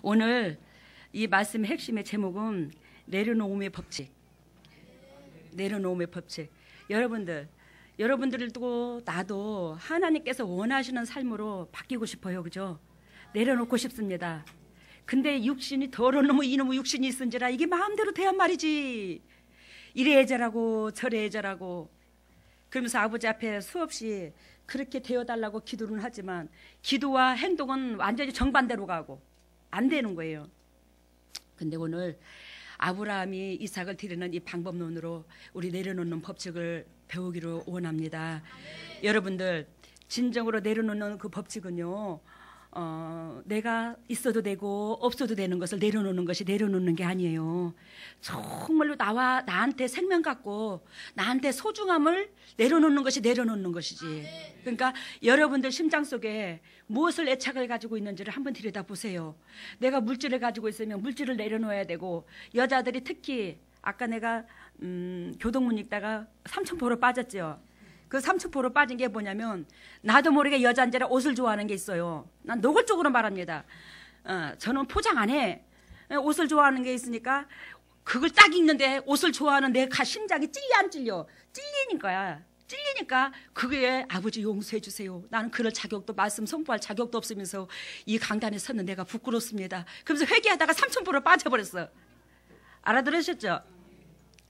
오늘 이 말씀의 핵심의 제목은 내려놓음의 법칙. 내려놓음의 법칙. 여러분들도 나도 하나님께서 원하시는 삶으로 바뀌고 싶어요. 그죠? 내려놓고 싶습니다. 근데 육신이 더러운 이놈의 육신이 있은지라 이게 마음대로 돼야 말이지. 이래 저라고 저래 저라고 그러면서 아버지 앞에 수없이 그렇게 되어달라고 기도는 하지만 기도와 행동은 완전히 정반대로 가고 안 되는 거예요. 근데 오늘 아브라함이 이삭을 드리는 이 방법론으로 우리 내려놓는 법칙을 배우기를 원합니다. 여러분들 진정으로 내려놓는 그 법칙은요, 내가 있어도 되고 없어도 되는 것을 내려놓는 것이 내려놓는 게 아니에요. 정말로 나한테 생명 갖고 나한테 소중함을 내려놓는 것이 내려놓는 것이지. 그러니까 여러분들 심장 속에 무엇을 애착을 가지고 있는지를 한번 들여다보세요. 내가 물질을 가지고 있으면 물질을 내려놓아야 되고, 여자들이 특히 아까 내가 교동문 읽다가 삼천포로 빠졌죠. 그 삼천포로 빠진 게 뭐냐면, 나도 모르게 여자인지라 옷을 좋아하는 게 있어요. 난 노골적으로 말합니다. 저는 포장 안 해. 옷을 좋아하는 게 있으니까 그걸 딱 읽는데 옷을 좋아하는 내 심장이 찔려 안 찔려? 찔리니까 그게 아버지 용서해 주세요. 나는 그럴 자격도 말씀 선포할 자격도 없으면서 이 강단에 섰는 내가 부끄럽습니다. 그러면서 회개하다가 삼천포로 빠져버렸어. 알아들으셨죠?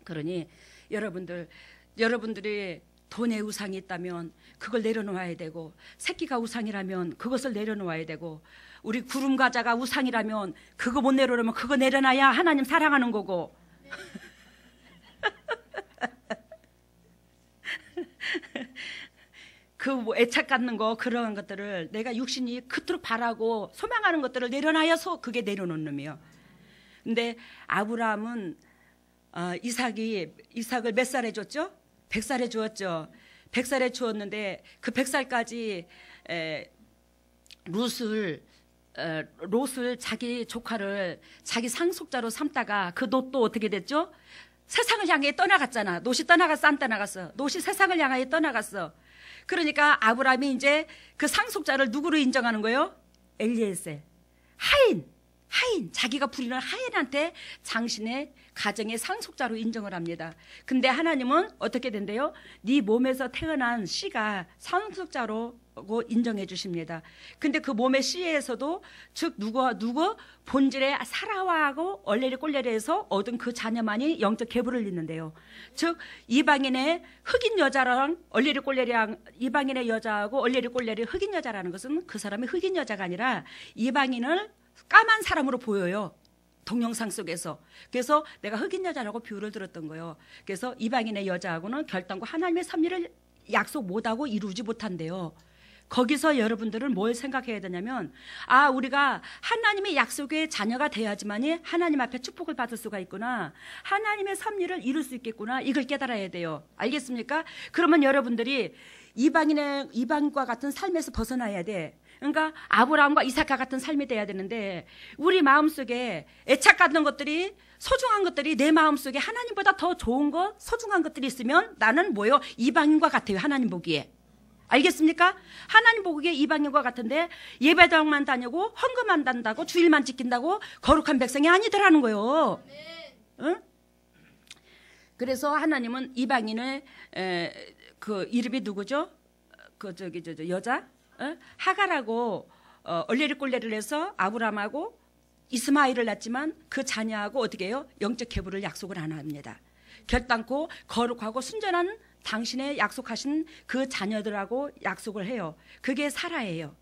그러니 여러분들이 돈의 우상이 있다면 그걸 내려놓아야 되고, 새끼가 우상이라면 그것을 내려놓아야 되고, 우리 구름 과자가 우상이라면 그거 못 내려놓으면 그거 내려놔야 하나님 사랑하는 거고. 그 애착 갖는 거, 그런 것들을 내가 육신이 그토록 바라고 소망하는 것들을 내려놔야서 그게 내려놓는 놈이에요. 근데 아브라함은 이삭을 몇 살에 줬죠? 100살에 주었죠. 100살에 주었는데 그 100살까지 롯을 자기 조카를 자기 상속자로 삼다가 그 롯도 어떻게 됐죠? 세상을 향해 떠나갔잖아. 롯이 떠나갔어, 안 떠나갔어? 롯이 세상을 향해 떠나갔어. 그러니까 아브라함이 이제 그 상속자를 누구로 인정하는 거예요? 엘리에셀. 하인, 자기가 부리는 하인한테 당신의 가정의 상속자로 인정을 합니다. 근데 하나님은 어떻게 된대요? 네 몸에서 태어난 씨가 상속자로 인정해 주십니다. 근데 그 몸의 씨에서도 즉 누구 본질의 사라와하고 얼레리 꼴레리에서 얻은 그 자녀만이 영적 계보를 잇는데요. 즉 이방인의 흑인 여자랑 얼레리 꼴레리랑 이방인의 여자하고 얼레리 꼴레리 흑인 여자라는 것은 그 사람이 흑인 여자가 아니라 이방인을 까만 사람으로 보여요. 동영상 속에서. 그래서 내가 흑인 여자라고 비유를 들었던 거예요. 그래서 이방인의 여자하고는 결단과 하나님의 섭리를 약속 못하고 이루지 못한대요. 거기서 여러분들은 뭘 생각해야 되냐면, 우리가 하나님의 약속의 자녀가 돼야지만이 하나님 앞에 축복을 받을 수가 있구나, 하나님의 섭리를 이룰 수 있겠구나, 이걸 깨달아야 돼요. 알겠습니까? 그러면 여러분들이 이방과 같은 삶에서 벗어나야 돼. 그러니까 아브라함과 이삭과 같은 삶이 돼야 되는데, 우리 마음속에 애착 갖는 것들이, 소중한 것들이 내 마음속에 하나님보다 더 좋은 것, 소중한 것들이 있으면 나는 뭐예요? 이방인과 같아요. 하나님 보기에. 알겠습니까? 하나님 보기에 이방인과 같은데 예배당만 다니고 헌금만 단다고 주일만 지킨다고 거룩한 백성이 아니더라는 거예요. 응? 그래서 하나님은 이방인의 그 이름이 누구죠? 여자? 하갈하고 얼레리 꼴레리를 해서 아브라함하고 이스마엘을 낳지만 그 자녀하고 어떻게 해요? 영적 계보를 약속을 안 합니다. 결단코 거룩하고 순전한 당신의 약속하신 그 자녀들하고 약속을 해요. 그게 사라예요.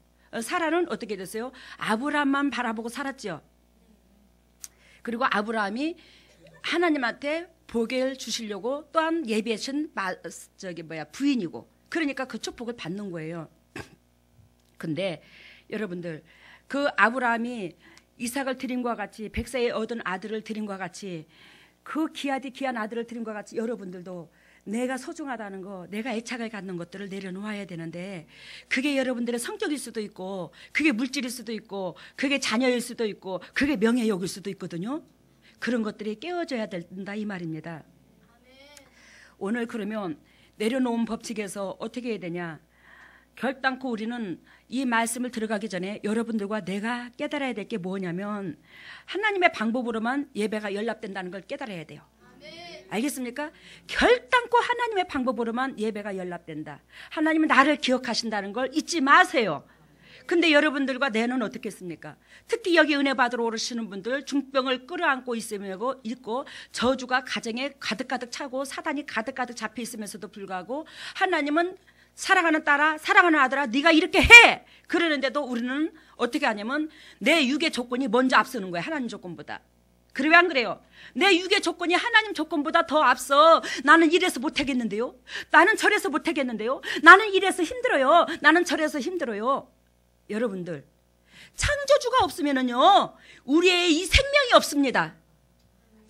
사라는 어떻게 됐어요? 아브라함만 바라보고 살았죠. 그리고 아브라함이 하나님한테 복을 주시려고 또한 예비하신 부인이고, 그러니까 그 축복을 받는 거예요. 근데 여러분들, 그 아브라함이 이삭을 드림과 같이 100세에 얻은 아들을 드림과 같이, 그 귀한 아들을 드림과 같이 여러분들도 내가 소중하다는 거, 내가 애착을 갖는 것들을 내려놓아야 되는데, 그게 여러분들의 성격일 수도 있고, 그게 물질일 수도 있고, 그게 자녀일 수도 있고, 그게 명예욕일 수도 있거든요. 그런 것들이 깨어져야 된다 이 말입니다. 오늘 그러면 내려놓은 법칙에서 어떻게 해야 되냐? 결단코 우리는 이 말씀을 들어가기 전에 여러분들과 내가 깨달아야 될 게 뭐냐면 하나님의 방법으로만 예배가 연락된다는 걸 깨달아야 돼요. 알겠습니까? 결단코 하나님의 방법으로만 예배가 연락된다. 하나님은 나를 기억하신다는 걸 잊지 마세요. 근데 여러분들과 내는 어떻겠습니까? 특히 여기 은혜 받으러 오시는 분들 중병을 끌어안고 있고 저주가 가정에 가득가득 차고 사단이 가득가득 잡혀 있으면서도 불구하고 하나님은 사랑하는 딸아, 사랑하는 아들아, 네가 이렇게 해! 그러는데도 우리는 어떻게 하냐면 내 육의 조건이 먼저 앞서는 거예요. 하나님 조건보다. 그래, 왜 안 그래요? 내 육의 조건이 하나님 조건보다 더 앞서. 나는 이래서 못하겠는데요. 나는 저래서 못하겠는데요. 나는 이래서 힘들어요. 나는 저래서 힘들어요. 여러분들, 창조주가 없으면은요, 우리의 이 생명이 없습니다.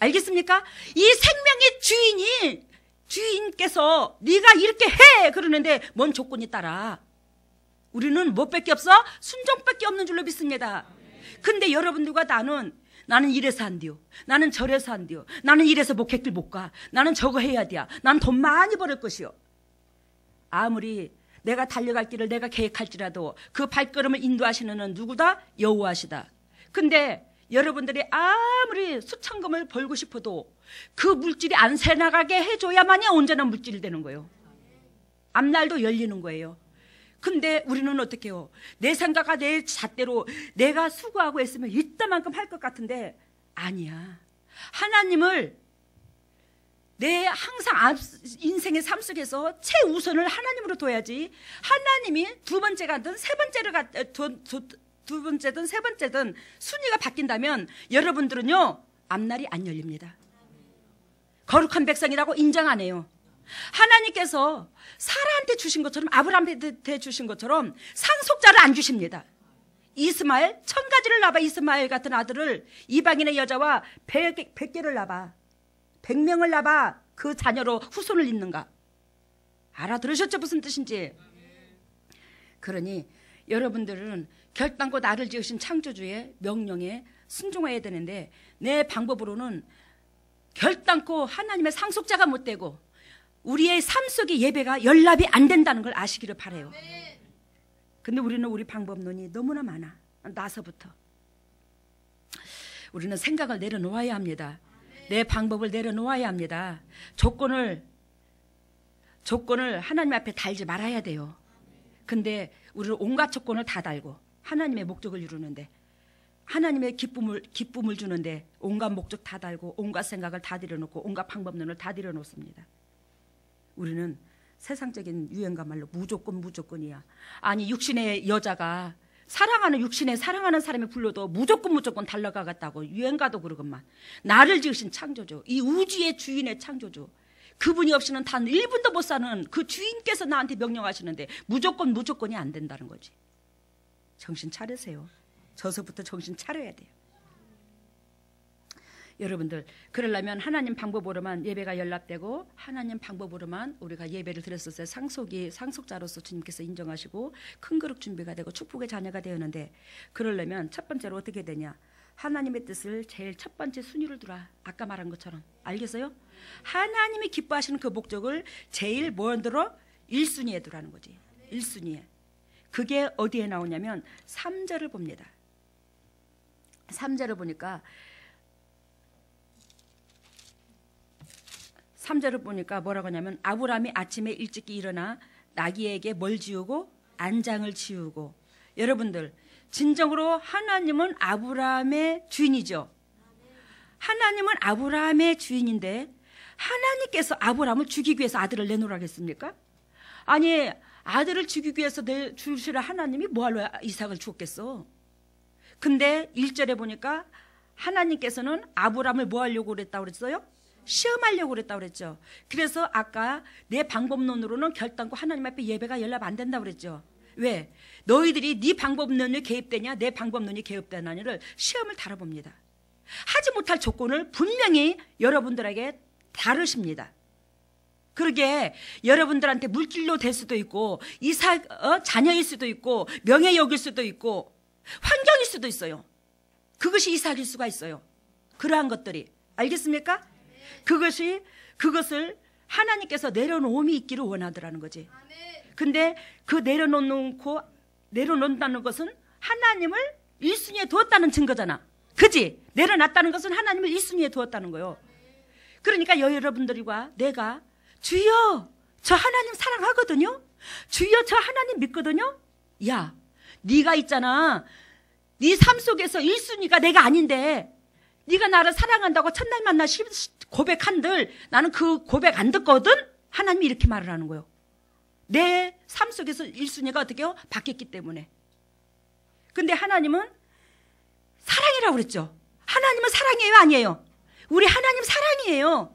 알겠습니까? 이 생명의 주인께서 네가 이렇게 해! 그러는데 뭔 조건이 따라? 우리는 뭐밖에 없어? 순종밖에 없는 줄로 믿습니다. 근데 여러분들과 나는 이래서 안 돼요. 나는 저래서 안 돼요. 나는 이래서 목회길 못 가. 나는 저거 해야 돼. 나는 돈 많이 벌을 것이요. 아무리 내가 달려갈 길을 내가 계획할지라도 그 발걸음을 인도하시는 은 누구다? 여호와시다. 근데 여러분들이 아무리 수천금을 벌고 싶어도 그 물질이 안 새나가게 해줘야만이 온전한 물질이 되는 거예요. 앞날도 열리는 거예요. 근데 우리는 어떻게 해요? 내 생각과 내 잣대로 내가 수고하고 했으면 이따만큼 할 것 같은데 아니야. 하나님을 내 항상 인생의 삶 속에서 최우선을 하나님으로 둬야지. 하나님이 두 번째든 세 번째든 순위가 바뀐다면 여러분들은요 앞날이 안 열립니다. 거룩한 백성이라고 인정 안 해요. 하나님께서 사라한테 주신 것처럼 아브라함한테 주신 것처럼 상속자를 안 주십니다. 이스마엘 1000가지를 낳아. 이스마엘 같은 아들을 이방인의 여자와 100개를 낳아. 100명을 낳아 그 자녀로 후손을 잇는가. 알아들으셨죠? 무슨 뜻인지. 그러니 여러분들은 결단코 나를 지으신 창조주의 명령에 순종해야 되는데 내 방법으로는 결단코 하나님의 상속자가 못 되고 우리의 삶 속의 예배가 연락이 안 된다는 걸 아시기를 바라요. 근데 우리는 우리 방법론이 너무나 많아. 나서부터 우리는 생각을 내려놓아야 합니다. 내 방법을 내려놓아야 합니다. 조건을 하나님 앞에 달지 말아야 돼요. 근데 우리는 온갖 조건을 다 달고 하나님의 목적을 이루는데 하나님의 기쁨을 주는데 온갖 목적 다 달고 온갖 생각을 다 들여놓고 온갖 방법론을 다 들여놓습니다. 우리는 세상적인 유행가 말로 무조건이야. 아니 육신의 여자가 육신의 사랑하는 사람이 불러도 무조건 달려가겠다고 유행가도 그러건만. 나를 지으신 창조주, 이 우주의 주인의 창조주, 그분이 없이는 단 1분도 못 사는 그 주인께서 나한테 명령하시는데 무조건이 안 된다는 거지. 정신 차리세요. 저서부터 정신 차려야 돼요. 여러분들, 그러려면 하나님 방법으로만 예배가 연락되고 하나님 방법으로만 우리가 예배를 드렸을 때 상속자로서 주님께서 인정하시고 큰 그릇 준비가 되고 축복의 자녀가 되었는데, 그러려면 첫 번째로 어떻게 되냐? 하나님의 뜻을 제일 첫 번째 순위를 두라. 아까 말한 것처럼. 알겠어요? 하나님이 기뻐하시는 그 목적을 제일 먼저 1순위에 두라는 거지. 1순위에. 그게 어디에 나오냐면 3절을 봅니다. 3절을 보니까 3절을 보니까 뭐라고 하냐면 아브라함이 아침에 일찍 일어나 나귀에게 뭘 지우고 안장을 지우고. 여러분들, 진정으로 하나님은 아브라함의 주인이죠. 하나님은 아브라함의 주인인데 하나님께서 아브라함을 죽이기 위해서 아들을 내놓으라겠습니까? 아니, 아들을 죽이기 위해서 주시라 하나님이 뭐하러 이삭을 주었겠어? 근데 1절에 보니까 하나님께서는 아브라함을 뭐 하려고 그랬다고 그랬어요? 시험하려고 그랬다고 그랬죠. 그래서 아까 내 방법론으로는 결단코 하나님 앞에 예배가 연락 안 된다고 그랬죠. 왜? 너희들이 네 방법론이 개입되냐 내 방법론이 개입되냐를 시험을 달아봅니다. 하지 못할 조건을 분명히 여러분들에게 다루십니다. 그러게 여러분들한테 물질로 될 수도 있고 자녀일 수도 있고 명예욕일 수도 있고 환경일 수도 있어요. 그것이 이삭일 수가 있어요. 그러한 것들이. 알겠습니까? 그것을 하나님께서 내려놓음이 있기를 원하더라는 거지. 근데 그 내려놓는다는 것은 하나님을 1순위에 두었다는 증거잖아. 그지? 내려놨다는 것은 하나님을 1순위에 두었다는 거예요. 그러니까 여러분들과 내가 주여 저 하나님 사랑하거든요. 주여 저 하나님 믿거든요. 야, 네가 있잖아. 네 삶 속에서 1순위가 내가 아닌데 네가 나를 사랑한다고 첫날 만나 고백한들 나는 그 고백 안 듣거든. 하나님이 이렇게 말을 하는 거예요. 내 삶 속에서 1순위가 어떻게요? 바뀌었기 때문에. 근데 하나님은 사랑이라고 그랬죠. 하나님은 사랑이에요, 아니에요? 우리 하나님 사랑이에요.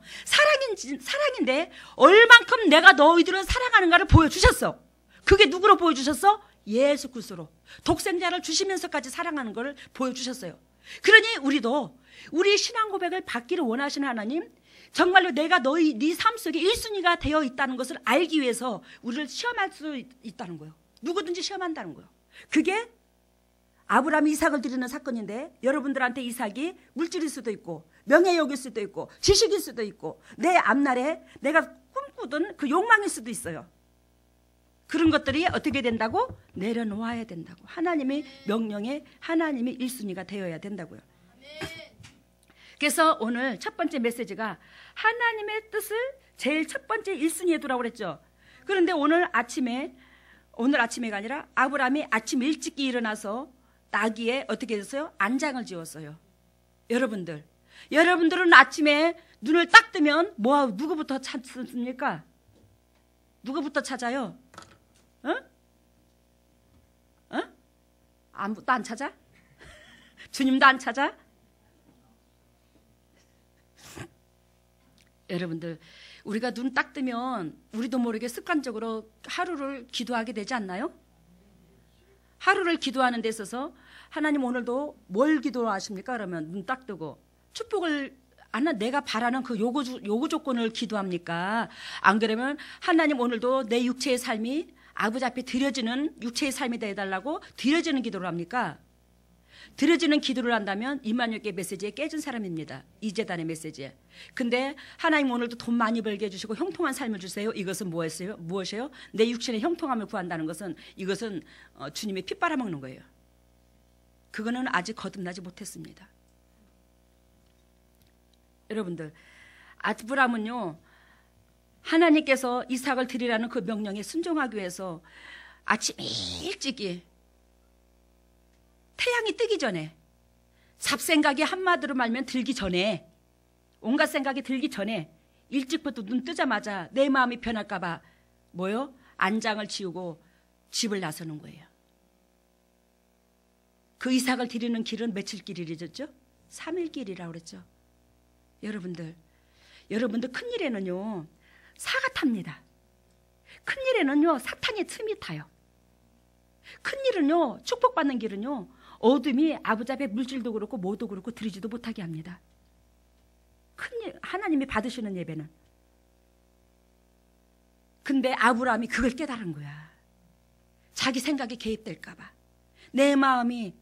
사랑인데 얼만큼 내가 너희들을 사랑하는가를 보여주셨어. 그게 누구로 보여주셨어? 예수 그리스도로. 독생자를 주시면서까지 사랑하는 것을 보여주셨어요. 그러니 우리도 우리 신앙 고백을 받기를 원하시는 하나님, 정말로 내가 네 삶 속에 1순위가 되어 있다는 것을 알기 위해서 우리를 시험할 수 있다는 거예요. 누구든지 시험한다는 거예요. 그게 아브라함이 이삭을 드리는 사건인데 여러분들한테 이삭이 물질일 수도 있고 명예욕일 수도 있고 지식일 수도 있고 내 앞날에 내가 꿈꾸던 그 욕망일 수도 있어요. 그런 것들이 어떻게 된다고? 내려놓아야 된다고. 하나님의 명령에 하나님이 1순위가 되어야 된다고요. 그래서 오늘 첫 번째 메시지가 하나님의 뜻을 제일 첫 번째 1순위에 두라고 그랬죠. 그런데 오늘 아침에가 아니라 아브라함이 아침 일찍 일어나서 나귀에 어떻게 했어요? 안장을 지었어요. 여러분들은 아침에 눈을 딱 뜨면 누구부터 찾습니까? 누구부터 찾아요? 아무도 안 찾아? 주님도 안 찾아? 여러분들, 우리가 눈 딱 뜨면 우리도 모르게 습관적으로 하루를 기도하게 되지 않나요? 하루를 기도하는 데 있어서 하나님 오늘도 뭘 기도하십니까? 그러면 눈 딱 뜨고 축복을 내가 바라는 그 요구 조건을 기도합니까? 안 그러면 하나님 오늘도 내 육체의 삶이 아버지 앞에 드려지는 육체의 삶이 되어달라고 드려지는 기도를 합니까? 드려지는 기도를 한다면 임마누엘의 메시지에 깨진 사람입니다. 이 재단의 메시지에. 근데 하나님 오늘도 돈 많이 벌게 해주시고 형통한 삶을 주세요. 이것은 무엇이에요? 내 육신의 형통함을 구한다는 것은 이것은 주님의 피 빨아먹는 거예요. 그거는 아직 거듭나지 못했습니다. 여러분들, 아브라함은요, 하나님께서 이삭을 드리라는 그 명령에 순종하기 위해서 아침 일찍이 태양이 뜨기 전에, 잡생각이 한마디로 말면 들기 전에, 온갖 생각이 들기 전에 일찍부터 눈 뜨자마자 내 마음이 변할까 봐 안장을 지우고 집을 나서는 거예요. 그 이삭을 드리는 길은 며칠 길이랬죠? 3일 길이라고 그랬죠. 여러분들 큰일에는요 사가 탑니다. 큰일에는요 사탄의 틈이 타요. 큰일은요 축복받는 길은요 어둠이 아버지 앞에 물질도 그렇고 뭐도 그렇고 드리지도 못하게 합니다. 큰일, 하나님이 받으시는 예배는. 근데 아브라함이 그걸 깨달은 거야. 자기 생각에 개입될까 봐. 내 마음이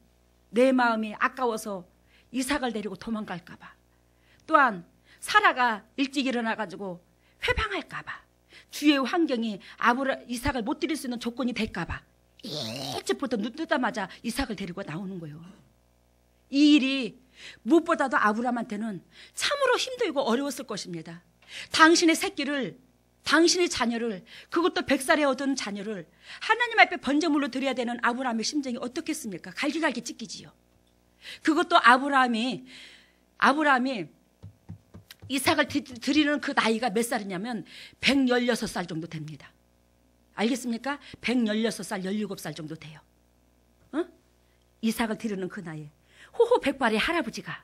아까워서 이삭을 데리고 도망갈까 봐. 또한 사라가 일찍 일어나가지고 회방할까 봐. 주위의 환경이 이삭을 못 드릴 수 있는 조건이 될까 봐. 일찍부터 눈 뜨자마자 이삭을 데리고 나오는 거예요. 이 일이 무엇보다도 아브라함한테는 참으로 힘들고 어려웠을 것입니다. 당신의 자녀를, 그것도 100살에 얻은 자녀를 하나님 앞에 번제물로 드려야 되는 아브라함의 심정이 어떻겠습니까? 갈기갈기 찢기지요. 그것도 아브라함이 이삭을 드리는 그 나이가 몇 살이냐면 116살 정도 됩니다. 알겠습니까? 116살, 17살 정도 돼요. 이삭을 드리는 그 나이에 호호 백발의 할아버지가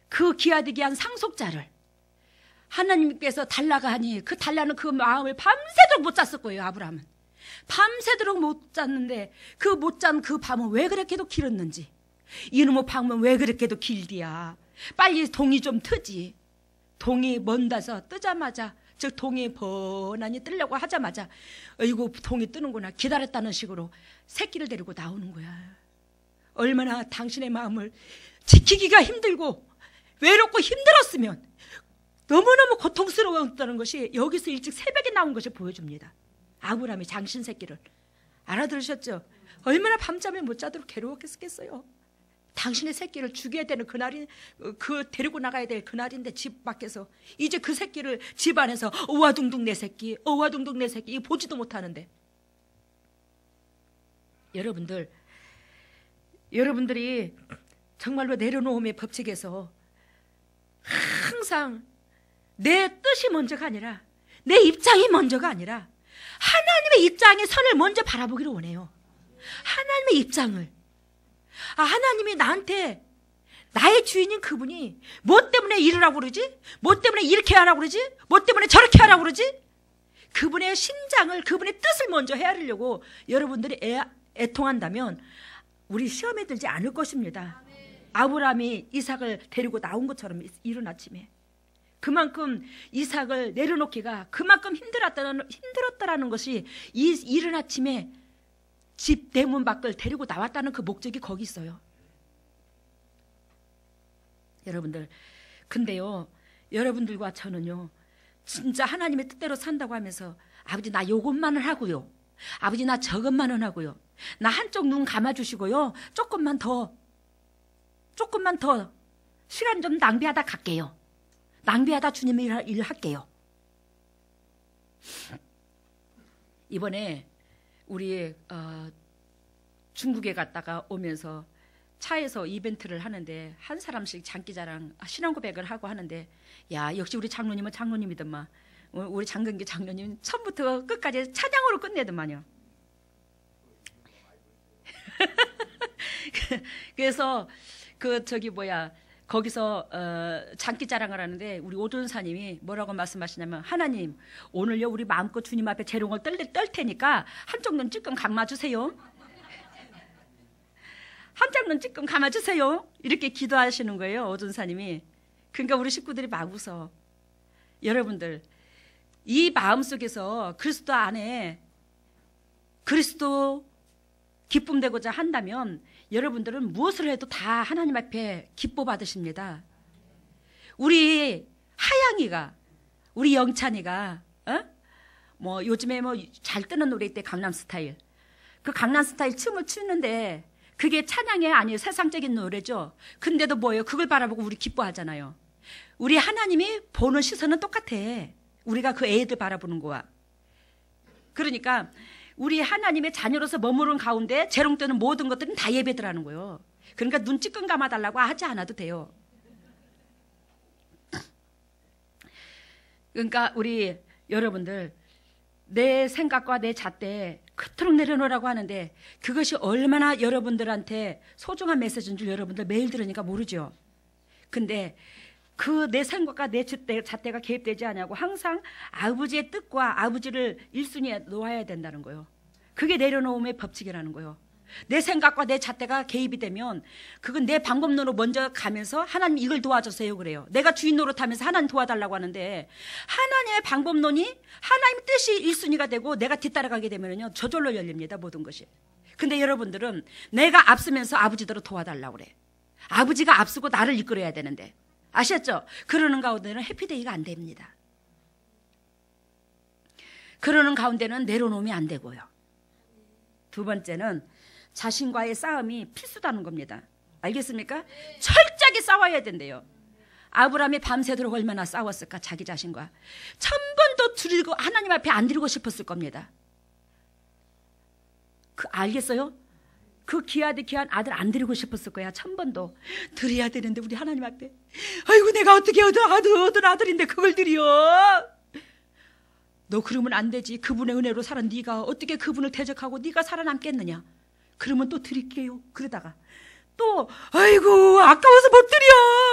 그 기하디기한 상속자를 하나님께서 달라가 하니 그 달라는 그 마음을 밤새도록 못 잤을 거예요. 아브라함은 밤새도록 못 잤는데 그 못 잔 그 밤은 왜 그렇게도 길었는지, 이놈의 밤은 왜 그렇게도 길디야. 빨리 동이 좀 트지. 동이 먼 데서 뜨자마자, 즉 동이 번안히 뜨려고 하자마자 어이구 동이 뜨는구나 기다렸다는 식으로 새끼를 데리고 나오는 거야. 얼마나 당신의 마음을 지키기가 힘들고 외롭고 힘들었으면, 너무너무 고통스러웠다는 것이 여기서 일찍 새벽에 나온 것이 보여줍니다. 아브라함이 장신 새끼를. 알아들으셨죠? 얼마나 밤잠을 못 자도록 괴로웠겠어요. 당신의 새끼를 죽여야 되는 그날이, 데리고 나가야 될 그날인데 집 밖에서 이제 그 새끼를 집 안에서 어와둥둥 내 새끼, 어와둥둥 내 새끼, 이거 보지도 못하는데. 여러분들이 정말로 내려놓음의 법칙에서 항상 내 뜻이 먼저가 아니라, 내 입장이 먼저가 아니라 하나님의 입장의 선을 먼저 바라보기를 원해요. 하나님의 입장을. 하나님이 나한테, 나의 주인인 그분이 뭐 때문에 이러라고 그러지? 뭐 때문에 이렇게 하라고 그러지? 뭐 때문에 저렇게 하라고 그러지? 그분의 심장을, 그분의 뜻을 먼저 헤아리려고 여러분들이 애통한다면 우리 시험에 들지 않을 것입니다. 아브라함이 이삭을 데리고 나온 것처럼 이른 아침에. 그만큼 이삭을 내려놓기가 그만큼 힘들었다라는 것이 이 이른 아침에 집 대문 밖을 데리고 나왔다는 그 목적이 거기 있어요. 여러분들, 근데요, 여러분들과 저는요, 진짜 하나님의 뜻대로 산다고 하면서 아버지 나 요것만은 하고요, 아버지 나 저것만은 하고요, 나 한쪽 눈 감아주시고요, 조금만 더 시간 좀 낭비하다 갈게요. 낭비하다 주님의 일 할게요. 이번에 우리 중국에 갔다가 오면서 차에서 이벤트를 하는데 한 사람씩 장기자랑 신앙 고백을 하고 하는데, 야 역시 우리 장로님은 장로님이더만, 우리 장근기 장로님 처음부터 끝까지 찬양으로 끝내더만요. 그래서 거기서 장기자랑을 하는데 우리 오전사님이 뭐라고 말씀하시냐면, 하나님 오늘요 우리 마음껏 주님 앞에 재롱을 떨 테니까 한쪽 눈 찔끔 감아주세요. 한쪽 눈 찔끔 감아주세요. 이렇게 기도하시는 거예요, 오전사님이. 그러니까 우리 식구들이 막 웃어. 여러분들, 이 마음속에서 그리스도 안에 그리스도 기쁨 되고자 한다면 여러분들은 무엇을 해도 다 하나님 앞에 기뻐 받으십니다. 우리 하양이가, 우리 영찬이가 뭐 요즘에 뭐 잘 뜨는 노래 있대, 강남스타일. 그 강남스타일 춤을 추는데 그게 찬양이 아니에요. 세상적인 노래죠. 근데도 뭐예요? 그걸 바라보고 우리 기뻐하잖아요. 우리 하나님이 보는 시선은 똑같아. 우리가 그 애들 바라보는 거와. 그러니까 우리 하나님의 자녀로서 머무른 가운데 재롱되는 모든 것들은 다 예배드라는 거예요. 그러니까 눈 찌끔 감아달라고 하지 않아도 돼요. 그러니까 우리 여러분들, 내 생각과 내 잣대 그토록 내려놓으라고 하는데 그것이 얼마나 여러분들한테 소중한 메시지인 줄 여러분들 매일 들으니까 모르죠. 근데 그 내 생각과 내 잣대가 개입되지 않냐고 항상 아버지의 뜻과 아버지를 1순위에 놓아야 된다는 거예요. 그게 내려놓음의 법칙이라는 거예요. 내 생각과 내 잣대가 개입이 되면 그건 내 방법론으로 먼저 가면서 하나님 이걸 도와주세요 그래요. 내가 주인 노릇하면서 하나님 도와달라고 하는데, 하나님의 방법론이 하나님 뜻이 1순위가 되고 내가 뒤따라가게 되면요 저절로 열립니다, 모든 것이. 근데 여러분들은 내가 앞서면서 아버지대로 도와달라고 그래. 아버지가 앞서고 나를 이끌어야 되는데, 아셨죠? 그러는 가운데는 해피데이가 안 됩니다. 그러는 가운데는 내려놓으면 안 되고요. 두 번째는 자신과의 싸움이 필수다는 겁니다. 알겠습니까? 철저하게 싸워야 된대요. 아브라함이 밤새도록 얼마나 싸웠을까, 자기 자신과. 1000번도 드리고 하나님 앞에 안 드리고 싶었을 겁니다. 알겠어요? 그 귀한 아들 안 드리고 싶었을 거야. 1000번도 드려야 되는데 우리 하나님 앞에, 아이고 내가 어떻게 얻은 아들인데 그걸 드려. 너 그러면 안 되지. 그분의 은혜로 살아. 네가 어떻게 그분을 대적하고 네가 살아남겠느냐. 그러면 또 드릴게요. 그러다가 또 아이고 아까워서 못 드려.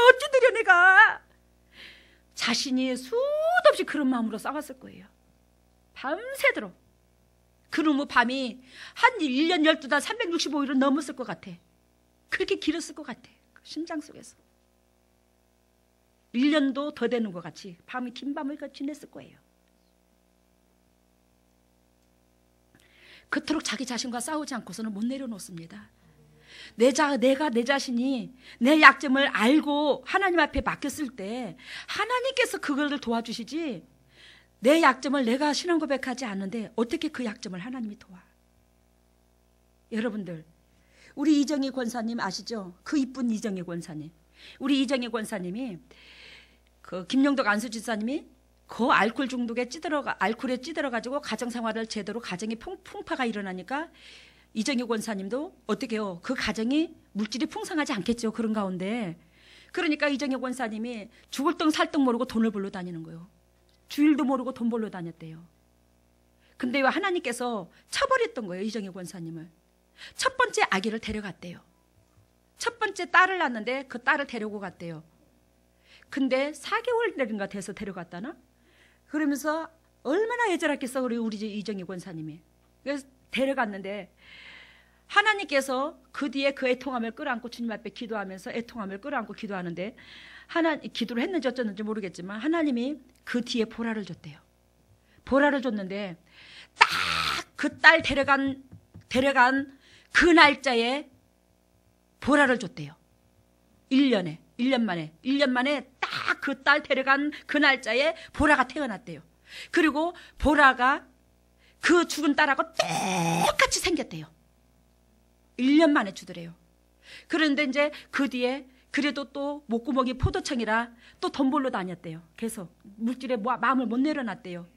어찌 드려 내가. 자신이 수도 없이 그런 마음으로 싸웠을 거예요. 밤새도록. 그놈의 밤이 한 1년 12달 365일은 넘었을 것 같아. 그렇게 길었을 것 같아. 그 심장 속에서 1년도 더 되는 것 같이 밤이 긴 밤을 지냈을 거예요. 그토록 자기 자신과 싸우지 않고서는 못 내려놓습니다. 내가 내 자신이 내 약점을 알고 하나님 앞에 맡겼을 때 하나님께서 그걸 도와주시지, 내 약점을 내가 신앙 고백하지 않는데 어떻게 그 약점을 하나님이 도와? 여러분들, 우리 이정희 권사님 아시죠? 그 이쁜 이정희 권사님. 우리 이정희 권사님이 그 김용덕 안수지사님이 그 알코올 중독에 알코올에 찌들어가지고 가정생활을 제대로 가정이 풍파가 일어나니까 이정희 권사님도 어떻게 해요? 그 가정이 물질이 풍성하지 않겠죠. 그런 가운데. 그러니까 이정희 권사님이 죽을 똥 살 똥 모르고 돈을 벌러 다니는 거예요. 주일도 모르고 돈 벌러 다녔대요. 근데 왜 하나님께서 쳐버렸던 거예요. 이정희 권사님을. 첫 번째 아기를 데려갔대요. 첫 번째 딸을 낳았는데 그 딸을 데리고 갔대요. 근데 4개월인가 돼서 데려갔다나? 그러면서 얼마나 애절했겠어 우리 이정희 권사님이. 그래서 데려갔는데 하나님께서 그 뒤에 그 애통함을 끌어안고 주님 앞에 기도하면서 애통함을 끌어안고 기도하는데 기도를 했는지 어쩌는지 모르겠지만 하나님이 그 뒤에 보라를 줬대요. 보라를 줬는데 딱 그 딸 데려간 그 날짜에 보라를 줬대요. 1년 만에 딱 그 딸 데려간 그 날짜에 보라가 태어났대요. 그리고 보라가 그 죽은 딸하고 똑같이 생겼대요. 1년 만에 주더래요. 그런데 이제 그 뒤에 그래도 또 목구멍이 포도청이라 또 돈 벌러 다녔대요. 계속 물질에 마음을 못 내려놨대요.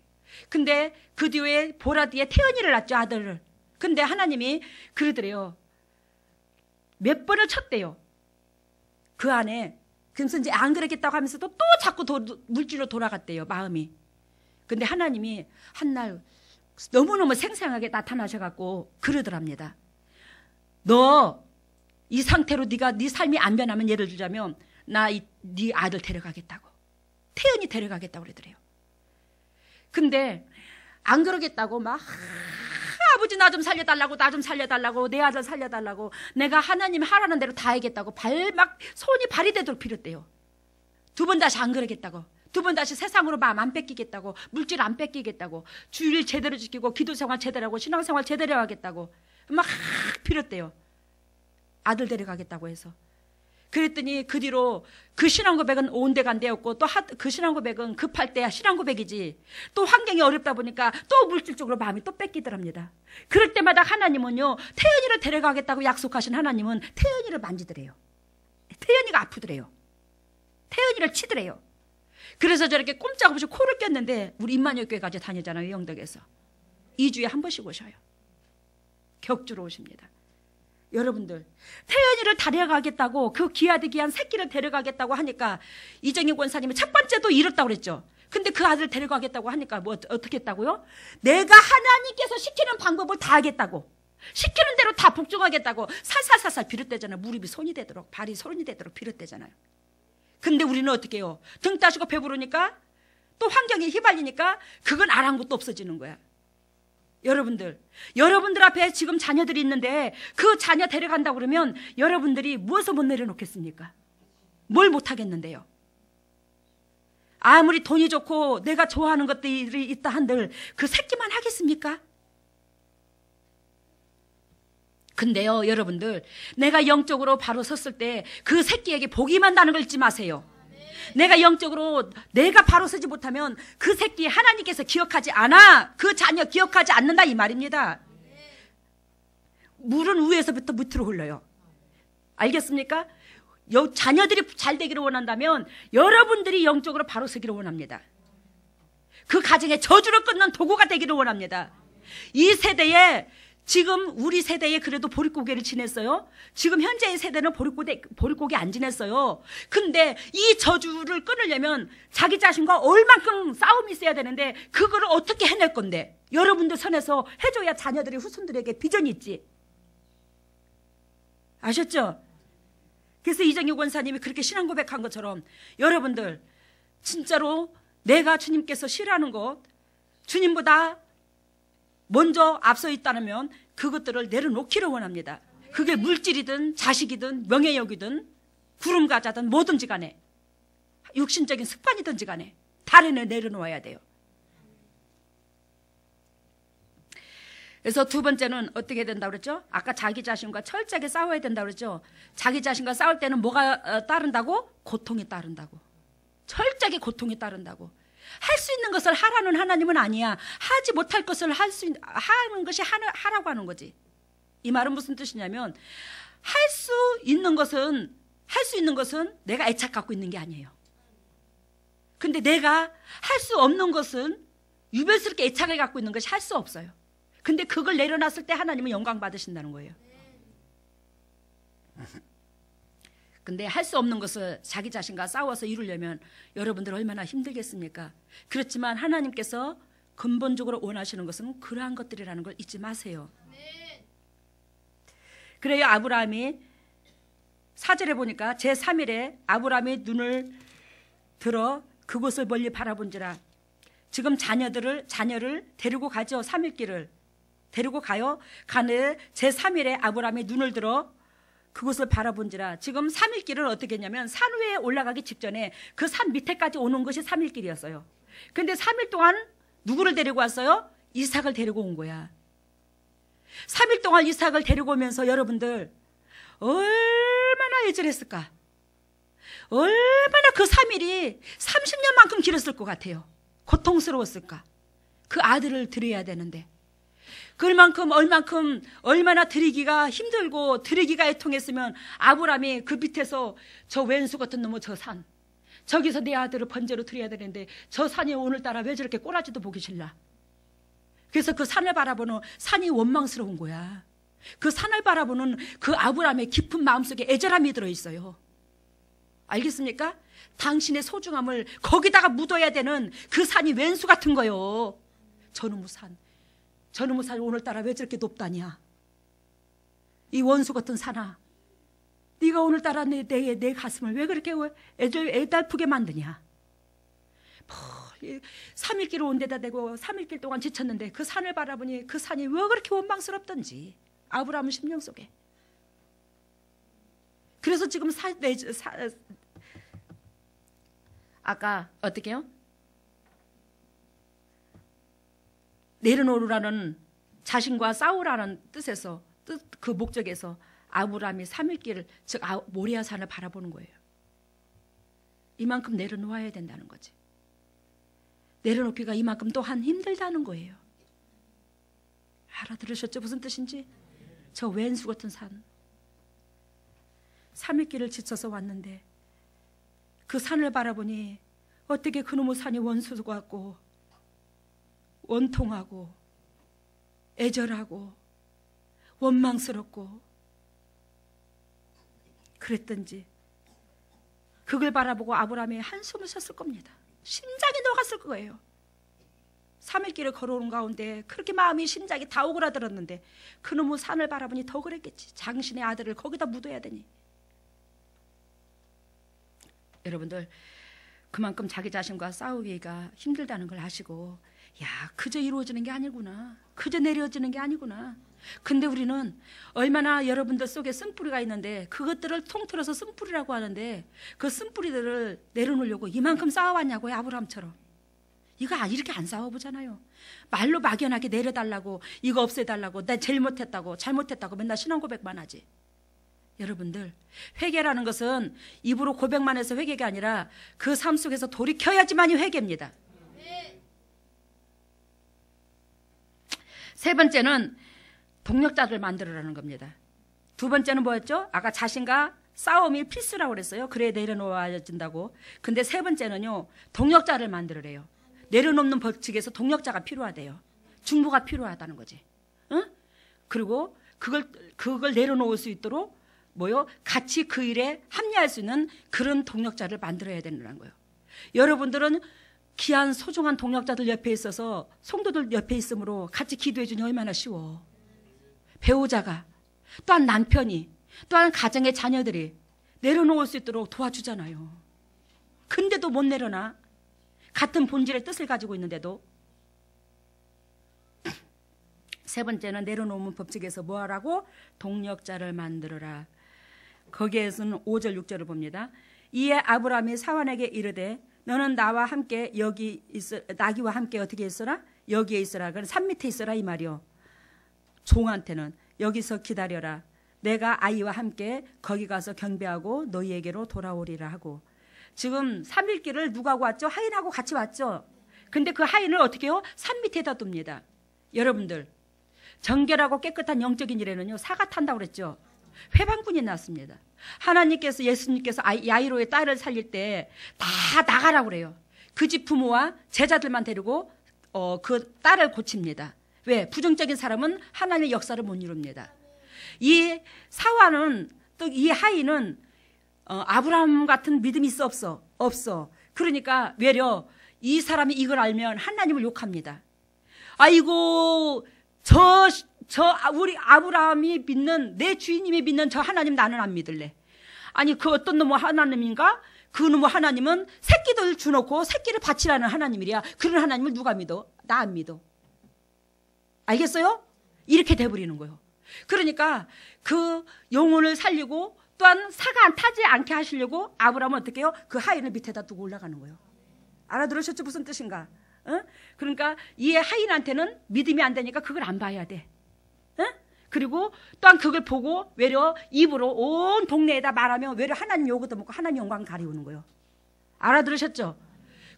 근데 그 뒤에 보라 뒤에 태연이를 낳죠, 아들을. 근데 하나님이 그러더래요. 몇 번을 쳤대요. 그 안에. 그래서 이제 안 그러겠다고 하면서도 또 자꾸 물질로 돌아갔대요, 마음이. 근데 하나님이 한날 너무너무 생생하게 나타나셔갖고 그러더랍니다. 너 이 상태로 네 삶이 안 변하면, 예를 들자면 네 아들 데려가겠다고, 태연이 데려가겠다고 그러더래요. 근데 안 그러겠다고 막 아버지 나 좀 살려달라고, 나 좀 살려달라고, 내 아들 살려달라고, 내가 하나님 하라는 대로 다 하겠다고 손이 발이 되도록 빌었대요. 두 번 다시 안 그러겠다고, 두 번 다시 세상으로 마음 안 뺏기겠다고, 물질 안 뺏기겠다고, 주일 제대로 지키고 기도생활 제대로 하고 신앙생활 제대로 하겠다고 막 빌었대요. 아들 데려가겠다고 해서. 그랬더니 그 뒤로 그 신앙고백은 온데간데였고, 또 그 신앙고백은 급할 때 신앙고백이지, 또 환경이 어렵다 보니까 또 물질적으로 마음이 또 뺏기더랍니다. 그럴 때마다 하나님은요, 태연이를 데려가겠다고 약속하신 하나님은 태연이를 만지더래요. 태연이가 아프더래요. 태연이를 치더래요. 그래서 저렇게 꼼짝없이 코를 꼈는데, 우리 임마누엘 교회까지 다니잖아요, 영덕에서. 2주에 한 번씩 오셔요. 격주로 오십니다. 여러분들, 태연이를 데려가겠다고, 그 귀하디 귀한 새끼를 데려가겠다고 하니까 이정희 권사님이 첫 번째도 잃었다고 그랬죠. 근데 그 아들을 데려가겠다고 하니까 뭐 어떻게 했다고요? 내가 하나님께서 시키는 방법을 다 하겠다고, 시키는 대로 다 복종하겠다고 살살살살 비롯되잖아요. 무릎이 손이 되도록, 발이 손이 되도록 비롯되잖아요. 근데 우리는 어떻게 해요? 등 따시고 배부르니까, 또 환경에 휘말리니까 그건 아랑곳도 없어지는 거야. 여러분들 앞에 지금 자녀들이 있는데 그 자녀 데려간다고 그러면 여러분들이 무엇을 못 내려놓겠습니까? 뭘 못하겠는데요? 아무리 돈이 좋고 내가 좋아하는 것들이 있다 한들 그 새끼만 하겠습니까? 근데요, 여러분들, 내가 영적으로 바로 섰을 때 그 새끼에게 복이 임한다는 걸 잊지 마세요. 내가 영적으로 내가 바로 서지 못하면 그 새끼 하나님께서 기억하지 않아. 그 자녀 기억하지 않는다, 이 말입니다. 물은 위에서부터 밑으로 흘러요. 알겠습니까? 자녀들이 잘 되기를 원한다면 여러분들이 영적으로 바로 서기를 원합니다. 그 가정에 저주를 끊는 도구가 되기를 원합니다. 이 세대에, 지금 우리 세대에 그래도 보릿고개를 지냈어요. 지금 현재의 세대는 보릿고개 안 지냈어요. 근데 이 저주를 끊으려면 자기 자신과 얼만큼 싸움이 있어야 되는데 그거를 어떻게 해낼 건데, 여러분들 선에서 해줘야 자녀들이 후손들에게 비전이 있지. 아셨죠? 그래서 이정희 권사님이 그렇게 신앙 고백한 것처럼 여러분들 진짜로 내가 주님께서 싫어하는 것, 주님보다 먼저 앞서 있다면 그것들을 내려놓기를 원합니다. 그게 물질이든 자식이든 명예욕이든 구름과자든 뭐든지 간에, 육신적인 습관이든지 간에 다 내려놓아야 돼요. 그래서 두 번째는 어떻게 된다고 그랬죠? 아까 자기 자신과 철저하게 싸워야 된다고 그랬죠? 자기 자신과 싸울 때는 뭐가 따른다고? 고통이 따른다고. 철저하게 고통이 따른다고. 할 수 있는 것을 하라는 하나님은 아니야. 하지 못할 것을 하는 것이 하라고 하는 거지. 이 말은 무슨 뜻이냐면 할 수 있는 것은 내가 애착 갖고 있는 게 아니에요. 근데 내가 할 수 없는 것은 유별스럽게 애착을 갖고 있는 것이 할 수 없어요. 근데 그걸 내려놨을 때 하나님은 영광 받으신다는 거예요. 근데 할 수 없는 것을 자기 자신과 싸워서 이루려면 여러분들 얼마나 힘들겠습니까? 그렇지만 하나님께서 근본적으로 원하시는 것은 그러한 것들이라는 걸 잊지 마세요. 그래요. 아브라함이 4절에 보니까 제3일에 아브라함이 눈을 들어 그곳을 멀리 바라본지라. 지금 자녀를 데리고 가죠. 3일길을 데리고 가요. 가는 제3일에 아브라함이 눈을 들어 그곳을 바라본지라. 지금 3일길을 어떻게 했냐면 산 위에 올라가기 직전에 그 산 밑에까지 오는 것이 3일길이었어요. 근데 3일 동안 누구를 데리고 왔어요? 이삭을 데리고 온 거야. 3일 동안 이삭을 데리고 오면서 여러분들 얼마나 애절했을까? 얼마나 그 3일이 30년만큼 길었을 것 같아요. 고통스러웠을까? 그 아들을 드려야 되는데 얼마나 드리기가 힘들고 드리기가 애통했으면 아브라함이 그 밑에서 저 왼수 같은 놈의 저 산, 저기서 내 아들을 번제로 드려야 되는데 저 산이 오늘따라 왜 저렇게 꼬라지도 보기 싫나. 그래서 그 산을 바라보는 산이 원망스러운 거야. 그 산을 바라보는 그 아브라함의 깊은 마음속에 애절함이 들어있어요. 알겠습니까? 당신의 소중함을 거기다가 묻어야 되는 그 산이 왼수 같은 거요. 저놈의 산이 오늘따라 왜 저렇게 높다냐. 이 원수 같은 산아, 네가 오늘따라 내 가슴을 왜 그렇게 애달프게 만드냐. 3일길 온 데다 대고 3일길 동안 지쳤는데 그 산을 바라보니 그 산이 왜 그렇게 원망스럽던지. 아브라함은 심령 속에. 그래서 지금 아까 어떻게 해요? 내려놓으라는, 자신과 싸우라는 뜻에서, 그 목적에서 아브라함이 3일길을, 즉 모리아산을 바라보는 거예요. 이만큼 내려놓아야 된다는 거지. 내려놓기가 이만큼 또한 힘들다는 거예요. 알아들으셨죠? 무슨 뜻인지? 저 왼수 같은 산. 3일길을 지쳐서 왔는데 그 산을 바라보니 어떻게 그놈의 산이 원수 같고 원통하고 애절하고 원망스럽고 그랬던지. 그걸 바라보고 아브라함이 한숨을 쉬었을 겁니다. 심장이 녹았을 거예요. 3일길을 걸어오는 가운데 그렇게 마음이 심장이 다 오그라들었는데 그놈의 산을 바라보니 더 그랬겠지. 당신의 아들을 거기다 묻어야 되니. 여러분들 그만큼 자기 자신과 싸우기가 힘들다는 걸 아시고, 야, 그저 이루어지는 게 아니구나, 그저 내려지는 게 아니구나. 근데 우리는 얼마나 여러분들 속에 쓴뿌리가 있는데 그것들을 통틀어서 쓴뿌리라고 하는데 그 쓴뿌리들을 내려놓으려고 이만큼 싸워왔냐고요. 아브라함처럼. 이거 이렇게 안 싸워보잖아요. 말로 막연하게 내려달라고, 이거 없애달라고, 나 잘못했다고 맨날 신앙 고백만 하지. 여러분들, 회개라는 것은 입으로 고백만 해서 회개가 아니라 그 삶 속에서 돌이켜야지만이 회개입니다. 세 번째는 동력자를 만들어라는 겁니다. 두 번째는 뭐였죠? 아까 자신과 싸움이 필수라고 그랬어요. 그래야 내려놓아진다고. 근데 세 번째는요, 동력자를 만들으래요. 내려놓는 법칙에서 동력자가 필요하대요. 중보가 필요하다는 거지. 응? 그리고 그걸 내려놓을 수 있도록 같이 그 일에 합리할 수 있는 그런 동력자를 만들어야 된다는 거예요. 여러분들은 귀한 소중한 동력자들 옆에 있어서, 성도들 옆에 있으므로 같이 기도해 주니 얼마나 쉬워. 배우자가, 또한 남편이, 또한 가정의 자녀들이 내려놓을 수 있도록 도와주잖아요. 근데도 못 내려놔. 같은 본질의 뜻을 가지고 있는데도. 세 번째는 내려놓으면 법칙에서 뭐하라고? 동력자를 만들어라. 거기에서는 5절 6절을 봅니다. 이에 아브라함이 사환에게 이르되 너는 나와 함께 나귀와 함께 어떻게 있어라? 여기에 있어라. 그럼 산 밑에 있어라 이 말이요. 종한테는 여기서 기다려라. 내가 아이와 함께 거기 가서 경배하고 너희에게로 돌아오리라 하고. 지금 3일길을 누구하고 왔죠? 하인하고 같이 왔죠. 근데 그 하인을 어떻게 해요? 산 밑에다 둡니다. 여러분들, 정결하고 깨끗한 영적인 일에는요, 사가 탄다고 그랬죠. 회방꾼이 났습니다. 하나님께서, 예수님께서 야이로의 딸을 살릴 때 다 나가라고 그래요. 그 집 부모와 제자들만 데리고 그 딸을 고칩니다. 왜? 부정적인 사람은 하나님의 역사를 못 이룹니다. 이 사화는, 또 이 하인은 아브라함 같은 믿음이 있어 없어? 없어. 그러니까 외려 이 사람이 이걸 알면 하나님을 욕합니다. 아이고, 우리 아브라함이 믿는, 내 주인님이 믿는 저 하나님 나는 안 믿을래. 아니, 그 어떤 놈의 하나님인가? 그 놈의 하나님은 새끼들 주놓고 새끼를 바치라는 하나님이랴. 그런 하나님을 누가 믿어? 나 안 믿어. 알겠어요? 이렇게 돼버리는 거예요. 그러니까 그 영혼을 살리고 또한 사가 안 타지 않게 하시려고 아브라함은 어떻게 해요? 그 하인을 밑에다 두고 올라가는 거예요. 알아들으셨죠? 무슨 뜻인가? 그러니까 이 하인한테는 믿음이 안 되니까 그걸 안 봐야 돼. 그리고 또한 그걸 보고 외려 입으로 온 동네에다 말하면 외려 하나님 욕도 먹고 하나님 영광을 가리우는 거예요. 알아들으셨죠?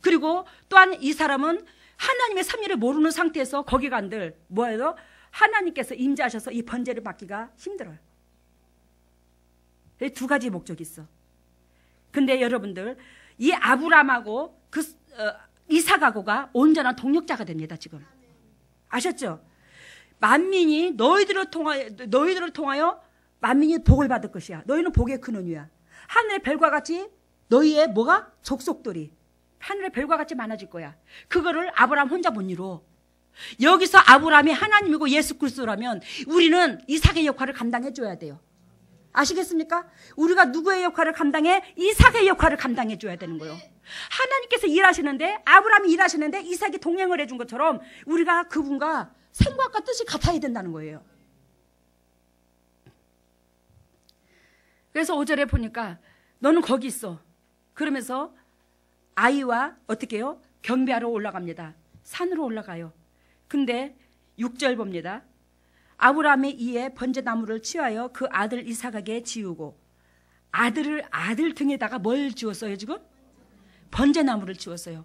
그리고 또한 이 사람은 하나님의 섭리를 모르는 상태에서 거기 간들 뭐예요? 하나님께서 임재하셔서 이 번제를 받기가 힘들어요. 두 가지 목적이 있어. 근데 여러분들, 이 아브라함하고 이삭하고가 온전한 동력자가 됩니다. 지금 아셨죠? 만민이 너희들을 통하여 만민이 복을 받을 것이야. 너희는 복의 근원이야. 하늘의 별과 같이 너희의 뭐가? 족속들이 하늘의 별과 같이 많아질 거야. 그거를 아브라함 혼자 못 이뤄. 여기서 아브라함이 하나님이고 예수 그리스도라면 우리는 이삭의 역할을 감당해 줘야 돼요. 아시겠습니까? 우리가 누구의 역할을 감당해? 이삭의 역할을 감당해 줘야 되는 거예요. 하나님께서 일하시는데, 아브라함이 일하시는데 이삭이 동행을 해준 것처럼 우리가 그분과 생각과 뜻이 같아야 된다는 거예요. 그래서 5절에 보니까 너는 거기 있어. 그러면서 아이와 어떻게 해요? 경배하러 올라갑니다. 산으로 올라가요. 근데 6절 봅니다. 아브라함이 이에 번제나무를 취하여 그 아들 이삭에게 지우고 아들 등에다가 뭘 지웠어요 지금? 번제나무를 지웠어요.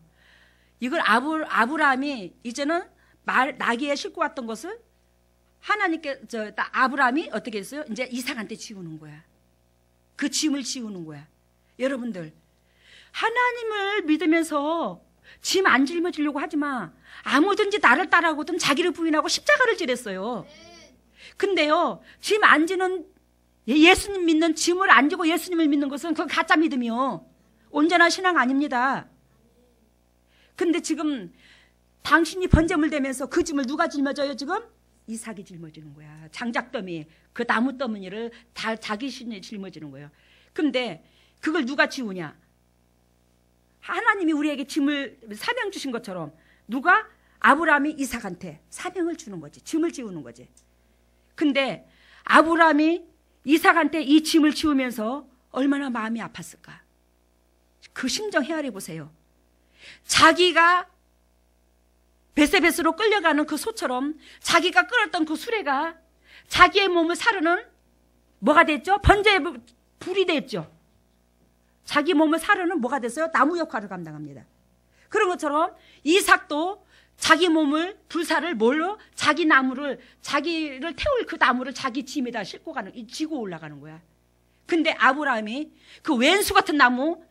이걸 아브라함이 이제는 나귀에 싣고 왔던 것을 아브라함이 어떻게 했어요? 이제 이삭한테 지우는 거야. 그 짐을 지우는 거야. 여러분들, 하나님을 믿으면서 짐 안 짊어지려고 하지 마. 아무든지 나를 따라오거든 자기를 부인하고 십자가를 지랬어요. 근데요, 짐 안 지는, 예수님 믿는 짐을 안 지고 예수님을 믿는 것은 그건 가짜 믿음이요. 온전한 신앙 아닙니다. 근데 지금 당신이 번제물 되면서 그 짐을 누가 짊어져요 지금? 이삭이 짊어지는 거야. 장작더미, 그 나무 더미를 다 자기 신이 짊어지는 거예요. 근데 그걸 누가 지우냐? 하나님이 우리에게 짐을 사명 주신 것처럼 누가? 아브라함이 이삭한테 사명을 주는 거지. 짐을 지우는 거지. 근데 아브라함이 이삭한테 이 짐을 지우면서 얼마나 마음이 아팠을까? 그 심정 헤아려 보세요. 자기가 베세베스로 끌려가는 그 소처럼 자기가 끌었던 그 수레가 자기의 몸을 사르는 뭐가 됐죠? 번제의 불이 됐죠. 자기 몸을 사르는 뭐가 됐어요? 나무 역할을 감당합니다. 그런 것처럼 이삭도 자기 몸을 불사를 뭘로? 자기 나무를, 자기를 태울 그 나무를 자기 짐에다 싣고 가는, 지고 올라가는 거야. 근데 아브라함이 그 왼수 같은 나무,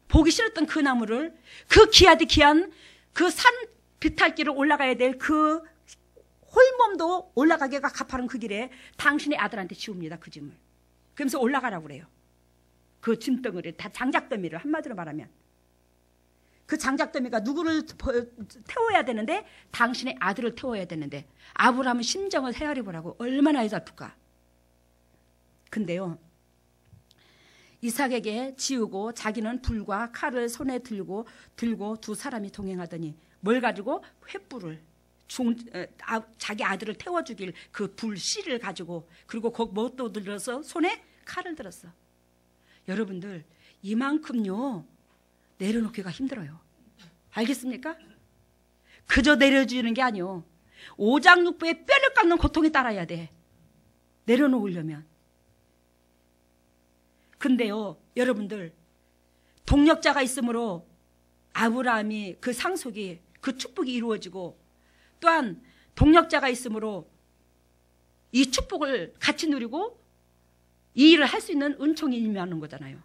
보기 싫었던 그 나무를, 그 귀한 그 산 비탈길을 올라가야 될 그 홀몸도 올라가기가 가파른 그 길에 당신의 아들한테 지웁니다. 그 짐을. 그러면서 올라가라고 그래요. 그 짐덩어리, 다 장작더미를 한마디로 말하면. 그 장작더미가 누구를 태워야 되는데? 당신의 아들을 태워야 되는데 아브라함은 심정을 헤아려 보라고. 얼마나 애잡을까. 근데요, 이삭에게 지우고 자기는 불과 칼을 손에 들고 두 사람이 동행하더니 뭘 가지고? 횃불을, 자기 아들을 태워주길 그 불 씨를 가지고, 그리고 거기 뭣도 들어서 손에 칼을 들었어. 여러분들, 이만큼요 내려놓기가 힘들어요. 알겠습니까? 그저 내려주는 게 아니요. 오장육부의 뼈를 깎는 고통이 따라야 돼. 내려놓으려면. 근데요, 여러분들, 동력자가 있으므로 아브라함이 그 상속이 그 축복이 이루어지고 또한 동력자가 있으므로 이 축복을 같이 누리고 이 일을 할 수 있는 은총이 임하는 거잖아요.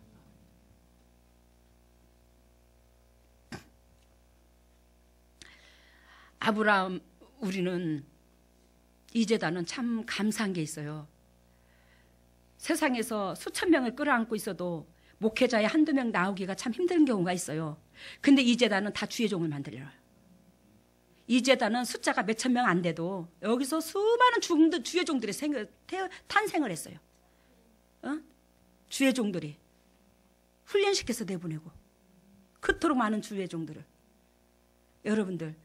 아브라함, 우리는 이 제단은 참 감사한 게 있어요. 세상에서 수천 명을 끌어안고 있어도 목회자에 한두 명 나오기가 참 힘든 경우가 있어요. 근데 이 제단은 다 주의 종을 만들어요. 이 제단은 숫자가 몇천 명 안 돼도 여기서 수많은 주의 종들이 탄생을 했어요. 주의 종들이 훈련시켜서 내보내고 그토록 많은 주의 종들을. 여러분들,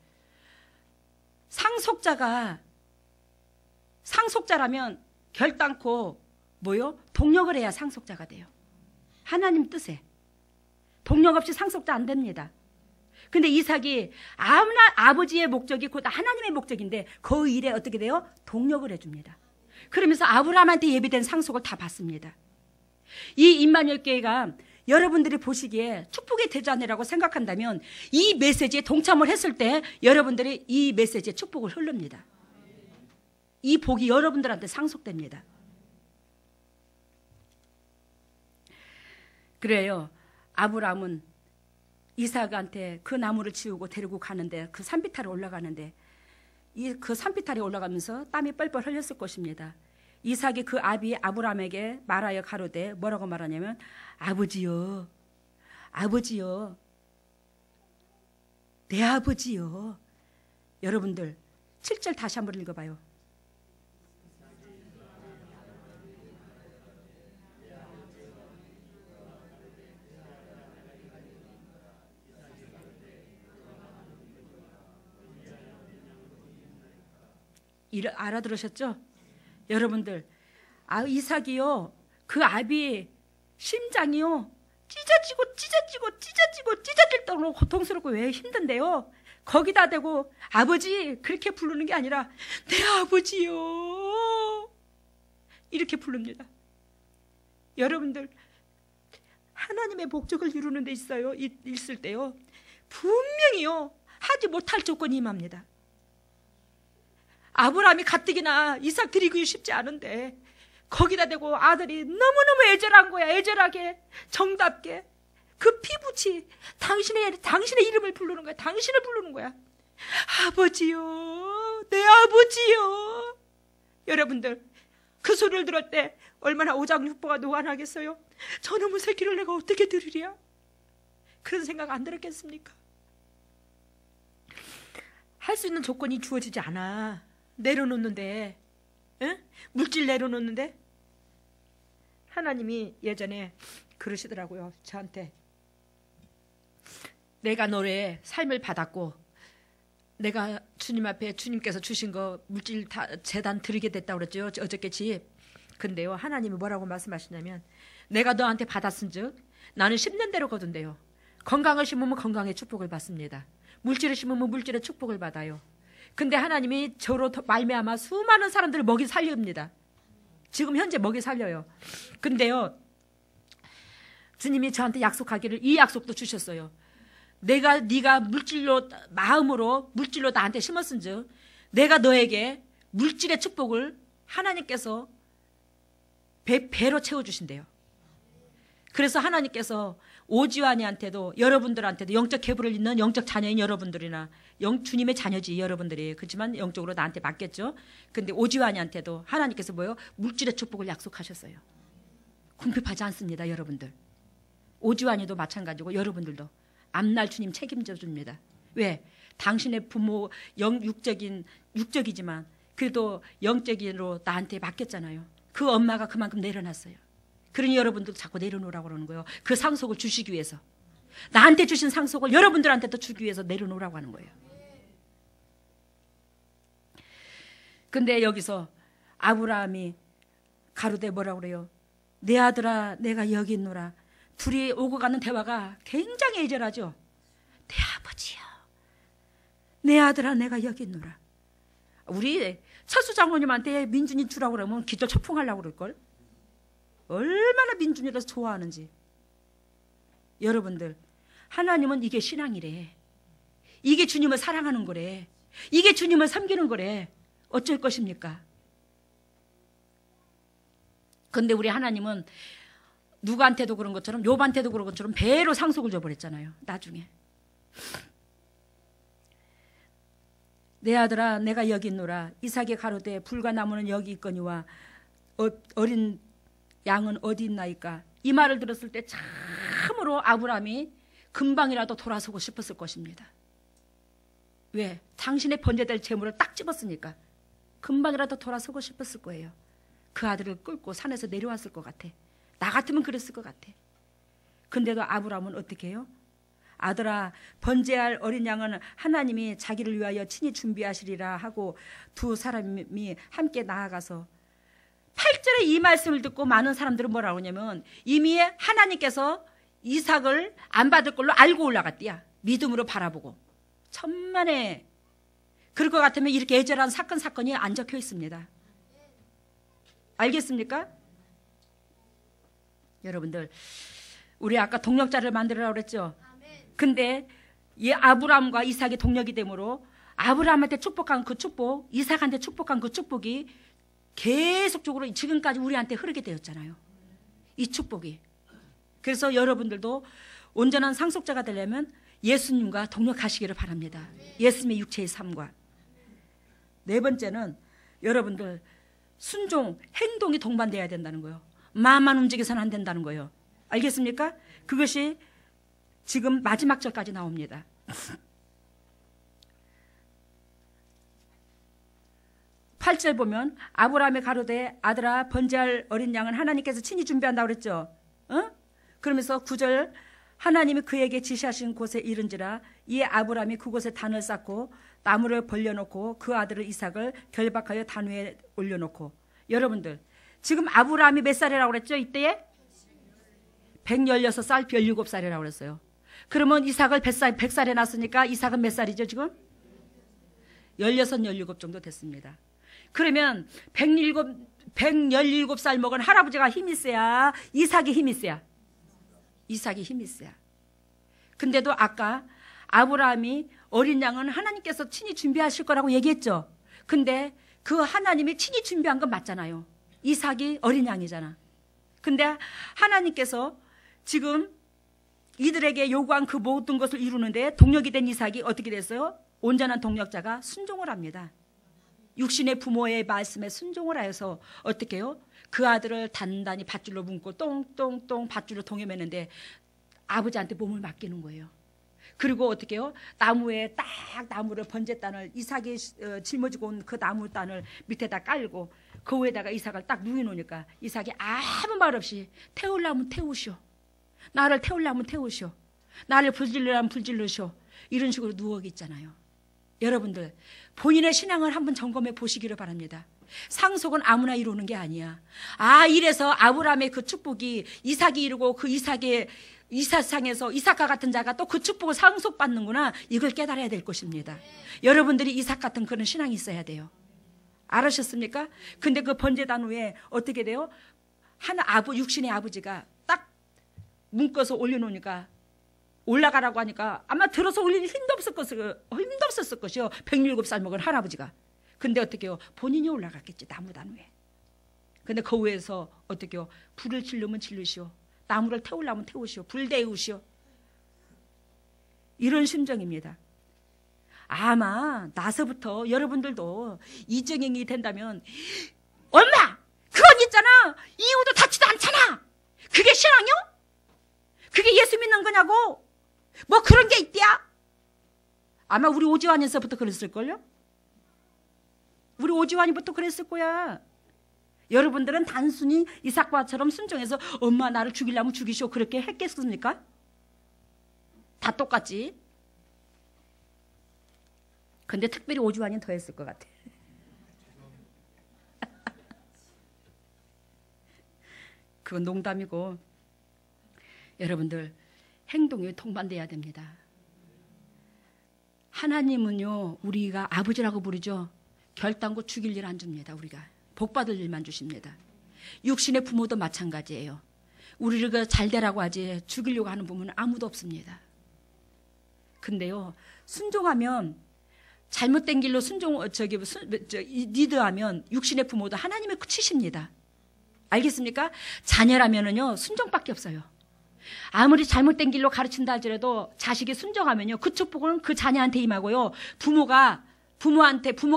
상속자라면 결단코 뭐요? 동력을 해야 상속자가 돼요. 하나님 뜻에 동력 없이 상속자 안 됩니다. 근데 이삭이 아버지의 목적이 곧 하나님의 목적인데 그 일에 어떻게 돼요? 동력을 해줍니다. 그러면서 아브라함한테 예비된 상속을 다 받습니다. 이 임마누엘 교회가 여러분들이 보시기에 축복의 대전이라고 생각한다면 이 메시지에 동참을 했을 때 여러분들이 이 메시지에 축복을 흐릅니다. 이 복이 여러분들한테 상속됩니다. 그래요. 아브라함은 이삭한테 그 나무를 지우고 데리고 가는데 그 산비탈에 올라가는데 그 산비탈에 올라가면서 땀이 뻘뻘 흘렸을 것입니다. 이삭이 그 아비 아브라함에게 말하여 가로되 뭐라고 말하냐면 아버지요, 아버지요, 내 아버지요. 여러분들 7절 다시 한번 읽어봐요. 알아들으셨죠? 여러분들, 이삭이요, 그 아비 심장이요 찢어질 정도로 고통스럽고 왜 힘든데요, 거기다 대고 아버지 그렇게 부르는 게 아니라 내 아버지요 이렇게 부릅니다. 여러분들, 하나님의 목적을 이루는 데 있을 때요 분명히요 하지 못할 조건이 임합니다. 아브라함이 가뜩이나 이삭 드리기 쉽지 않은데 거기다 대고 아들이 너무너무 애절한 거야. 애절하게 정답게 그 피부치 당신의 이름을 부르는 거야. 당신을 부르는 거야. 아버지요, 내 아버지요. 여러분들, 그 소리를 들을 때 얼마나 오장육부가 노안하겠어요. 저놈의 새끼를 내가 어떻게 들으랴. 그런 생각 안 들었겠습니까? 할 수 있는 조건이 주어지지 않아. 내려놓는데, 응? 물질 내려놓는데. 하나님이 예전에 그러시더라고요. 저한테 내가 너의 삶을 받았고 내가 주님 앞에 주님께서 주신 거 물질 다 재단 드리게 됐다고 그랬죠. 어저께지. 근데요, 하나님이 뭐라고 말씀하시냐면 내가 너한테 받았은즉 나는 심는 대로 거둔대요. 건강을 심으면 건강의 축복을 받습니다. 물질을 심으면 물질의 축복을 받아요. 근데 하나님이 저로 말미암아 수많은 사람들을 먹이 살립니다. 지금 현재 먹이 살려요. 근데요, 주님이 저한테 약속하기를 이 약속도 주셨어요. 네가 물질로 마음으로 물질로 나한테 심었은즉 내가 너에게 물질의 축복을 하나님께서 배로 채워주신대요. 그래서 하나님께서 오지환이한테도 여러분들한테도 영적 계보를 잇는 영적 자녀인 여러분들이나 주님의 자녀지 여러분들이. 그렇지만 영적으로 나한테 맞겠죠. 근데 오지환이한테도 하나님께서 뭐요? 물질의 축복을 약속하셨어요. 궁핍하지 않습니다. 여러분들. 오지환이도 마찬가지고 여러분들도 앞날 주님 책임져 줍니다. 왜? 당신의 부모 육적이지만 그래도 영적인으로 나한테 맡겼잖아요. 그 엄마가 그만큼 내려놨어요. 그러니 여러분들도 자꾸 내려놓으라고 그러는 거예요. 그 상속을 주시기 위해서. 나한테 주신 상속을 여러분들한테도 주기 위해서 내려놓으라고 하는 거예요. 근데 여기서 아브라함이 가로되 뭐라고 그래요? 내 아들아 내가 여기 있노라. 둘이 오고 가는 대화가 굉장히 애절하죠. 내 아버지야, 내 아들아 내가 여기 있노라. 우리 철수 장로님한테 민준이 주라고 그러면 기절 초풍하려고 그럴걸. 얼마나 민준이라서 좋아하는지. 여러분들, 하나님은 이게 신앙이래. 이게 주님을 사랑하는 거래. 이게 주님을 섬기는 거래. 어쩔 것입니까? 근데 우리 하나님은 누구한테도 그런 것처럼, 욥한테도 그런 것처럼 배로 상속을 줘버렸잖아요. 나중에. 내 아들아 내가 여기 있노라. 이삭이 가로되 불과 나무는 여기 있거니와 어린 양은 어디 있나이까. 이 말을 들었을 때 참으로 아브라함이 금방이라도 돌아서고 싶었을 것입니다. 왜? 당신의 번제될 재물을 딱 집었으니까 금방이라도 돌아서고 싶었을 거예요. 그 아들을 끌고 산에서 내려왔을 것 같아. 나 같으면 그랬을 것 같아. 근데도 아브라함은 어떻게 해요? 아들아 번제할 어린 양은 하나님이 자기를 위하여 친히 준비하시리라 하고 두 사람이 함께 나아가서 8절에 이 말씀을 듣고 많은 사람들은 뭐라고 하냐면 이미 하나님께서 이삭을 안 받을 걸로 알고 올라갔대야. 믿음으로 바라보고. 천만에 그럴 것 같으면 이렇게 애절한 사건이 안 적혀 있습니다. 알겠습니까? 여러분들 우리 아까 동력자를 만들으라고 그랬죠. 근데 이 아브라함과 이삭이 동력이 되므로 아브라함한테 축복한 그 축복, 이삭한테 축복한 그 축복이 계속적으로 지금까지 우리한테 흐르게 되었잖아요. 이 축복이. 그래서 여러분들도 온전한 상속자가 되려면 예수님과 동력하시기를 바랍니다. 예수님의 육체의 삶과. 네 번째는 여러분들 순종, 행동이 동반돼야 된다는 거예요. 마음만 움직여서는 안 된다는 거예요. 알겠습니까? 그것이 지금 마지막 절까지 나옵니다. 8절 보면 아브라함의 가로되 아들아 번제할 어린 양은 하나님께서 친히 준비한다고 그랬죠. 그러면서 9절 하나님이 그에게 지시하신 곳에 이른지라 이 아브라함이 그곳에 단을 쌓고 나무를 벌려놓고 그 아들을 이삭을 결박하여 단 위에 올려놓고. 여러분들 지금 아브라함이 몇 살이라고 그랬죠? 이때에 116살, 17살이라고 그랬어요. 그러면 이삭을 100살에 낳았으니까 이삭은 몇 살이죠 지금? 16, 17 정도 됐습니다. 그러면 117살 먹은 할아버지가 힘이 세야 이삭이 힘이 세야? 이삭이 힘이 세야. 근데도 아까 아브라함이 어린 양은 하나님께서 친히 준비하실 거라고 얘기했죠. 근데 그 하나님이 친히 준비한 건 맞잖아요. 이삭이 어린 양이잖아. 근데 하나님께서 지금 이들에게 요구한 그 모든 것을 이루는데 동력이 된 이삭이 어떻게 됐어요? 온전한 동력자가 순종을 합니다. 육신의 부모의 말씀에 순종을 하여서 어떻게 해요? 그 아들을 단단히 밧줄로 묶고 똥똥똥 밧줄로 동여 매는데 아버지한테 몸을 맡기는 거예요. 그리고 어떻게 해요? 나무에 딱 나무를 번제단을 이삭이 짊어지고 온 그 나무단을 밑에다 깔고 그 위에다가 이삭을 딱 누워놓으니까 이삭이 아무 말 없이 태우려면 태우시오. 나를 태우려면 태우시오. 나를 불질르려면 불질르시오. 이런 식으로 누워 있잖아요. 여러분들 본인의 신앙을 한번 점검해 보시기를 바랍니다. 상속은 아무나 이루는 게 아니야. 이래서 아브라함의 그 축복이 이삭이 이루고 그 이삭의 이삭상에서 이삭과 같은 자가 또 그 축복을 상속받는구나. 이걸 깨달아야 될 것입니다. 여러분들이 이삭 같은 그런 신앙이 있어야 돼요. 알으셨습니까? 근데 그 번제단 위에 어떻게 돼요? 육신의 아버지가 딱 묶어서 올려놓으니까 올라가라고 하니까 아마 들어서 올릴 힘도 없었을 것이요. 107살 먹은 할아버지가. 근데 어떻게 해요? 본인이 올라갔겠지. 나무단 위에. 근데 그 위에서 어떻게 해요? 불을 지르면 지르시오. 나무를 태우려면 태우시오. 불 데우시오. 이런 심정입니다. 아마 나서부터 여러분들도 이정행이 된다면 엄마! 그건 있잖아. 이유도 닿지도 않잖아. 그게 신앙이요? 그게 예수 믿는 거냐고? 뭐 그런 게 있대야? 아마 우리 오지환에서부터 그랬을걸요? 우리 오지환이부터 그랬을 거야. 여러분들은 단순히 이삭과처럼 순종해서 엄마 나를 죽이려면 죽이시오 그렇게 했겠습니까? 다 똑같지. 근데 특별히 오지환이 더 했을 것 같아. 그건 농담이고 여러분들 행동이 동반돼야 됩니다. 하나님은요 우리가 아버지라고 부르죠. 결단코 죽일 일 안 줍니다. 우리가 복받을 일만 주십니다. 육신의 부모도 마찬가지예요. 우리를 잘 되라고 하지 죽이려고 하는 부모는 아무도 없습니다. 근데요, 순종하면 잘못된 길로 리드하면 육신의 부모도 하나님의 치십니다. 알겠습니까? 자녀라면은요, 순종밖에 없어요. 아무리 잘못된 길로 가르친다 할지라도 자식이 순종하면요, 그 축복은 그 자녀한테 임하고요, 부모가